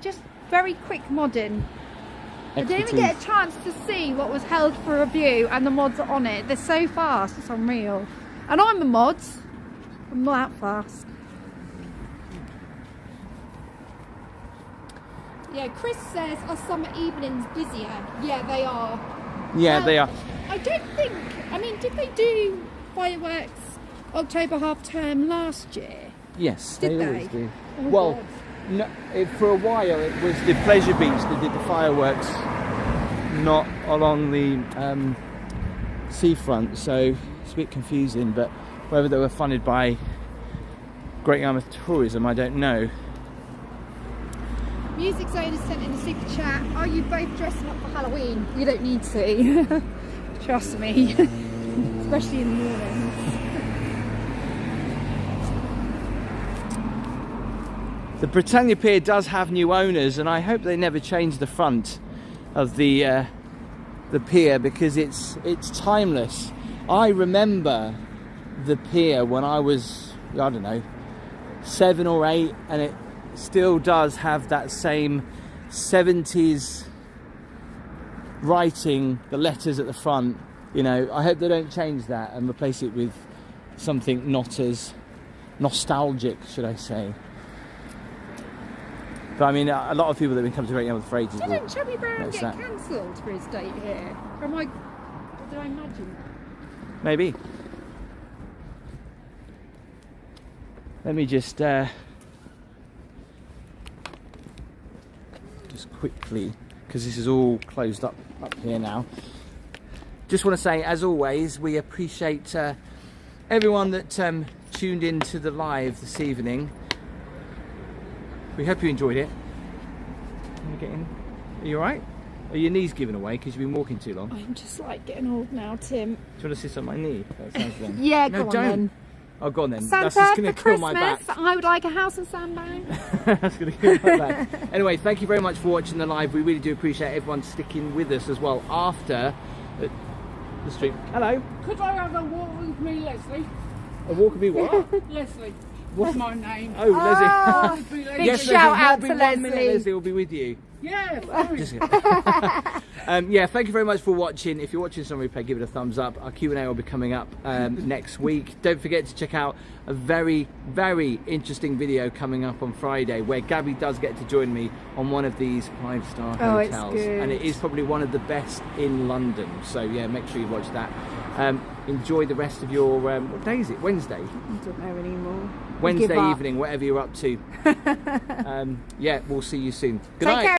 Just very quick modding. I didn't even get a chance to see what was held for review and the mods are on it. They're so fast, it's unreal. And I'm a mod. I'm not that fast. Yeah, Chris says, are summer evenings busier? Yeah, they are. Yeah, they are. I don't think, I mean, did they do fireworks October half term last year? Yes, Did they always they? do. Oh, Well, God. no, for a while it was the Pleasure Beach that did the fireworks, not along the seafront, so it's a bit confusing, but whether they were funded by Great Yarmouth Tourism, I don't know. Music Zone has sent in a super chat. Are you both dressing up for Halloween? You don't need to. Trust me. Especially in the mornings. The Britannia Pier does have new owners, and I hope they never change the front of the pier, because it's timeless. I remember the pier when I was, I don't know, 7 or 8, and it still does have that same 70s writing, the letters at the front. You know, I hope they don't change that and replace it with something not as nostalgic, should I say. But I mean, a lot of people that have been coming to Great Yarmouth for ages will Didn't Chubby Brown notice get that. cancelled for his date here? Or did I imagine that? Maybe. Let me just quickly, because this is all closed up here now. Just want to say, as always, we appreciate everyone that tuned in to the live this evening. We hope you enjoyed it. Can you get in? Are you alright? Are your knees giving away because you've been walking too long? I'm just like getting old now, Tim. Do you want to sit on my knee? That sounds fun. Yeah, No, go on don't. then. Oh, go on then. Santa, That's just going for to kill my back. Christmas, I would like a house in Sandbank. That's going to kill my back. Anyway, thank you very much for watching the live. We really do appreciate everyone sticking with us as well after the stream. Hello. Could I have a walk with me, Leslie? A walk with me what? Leslie. What's my name? Oh, Leslie. Oh, Big big Yes, shout Leslie, out will to be 1 minute, Leslie. Leslie will be with you. Yeah, fine. Just yeah, thank you very much for watching. If you're watching this on replay, give it a thumbs up. Our Q&A will be coming up next week. Don't forget to check out a very, very interesting video coming up on Friday, where Gaby does get to join me on one of these 5-star Oh, it's hotels, good. and it is probably one of the best in London. So yeah, make sure you watch that. Enjoy the rest of your what day is it? Wednesday. I don't know anymore. Wednesday Give up. evening, whatever you're up to. Yeah, we'll see you soon. Good Take night. care.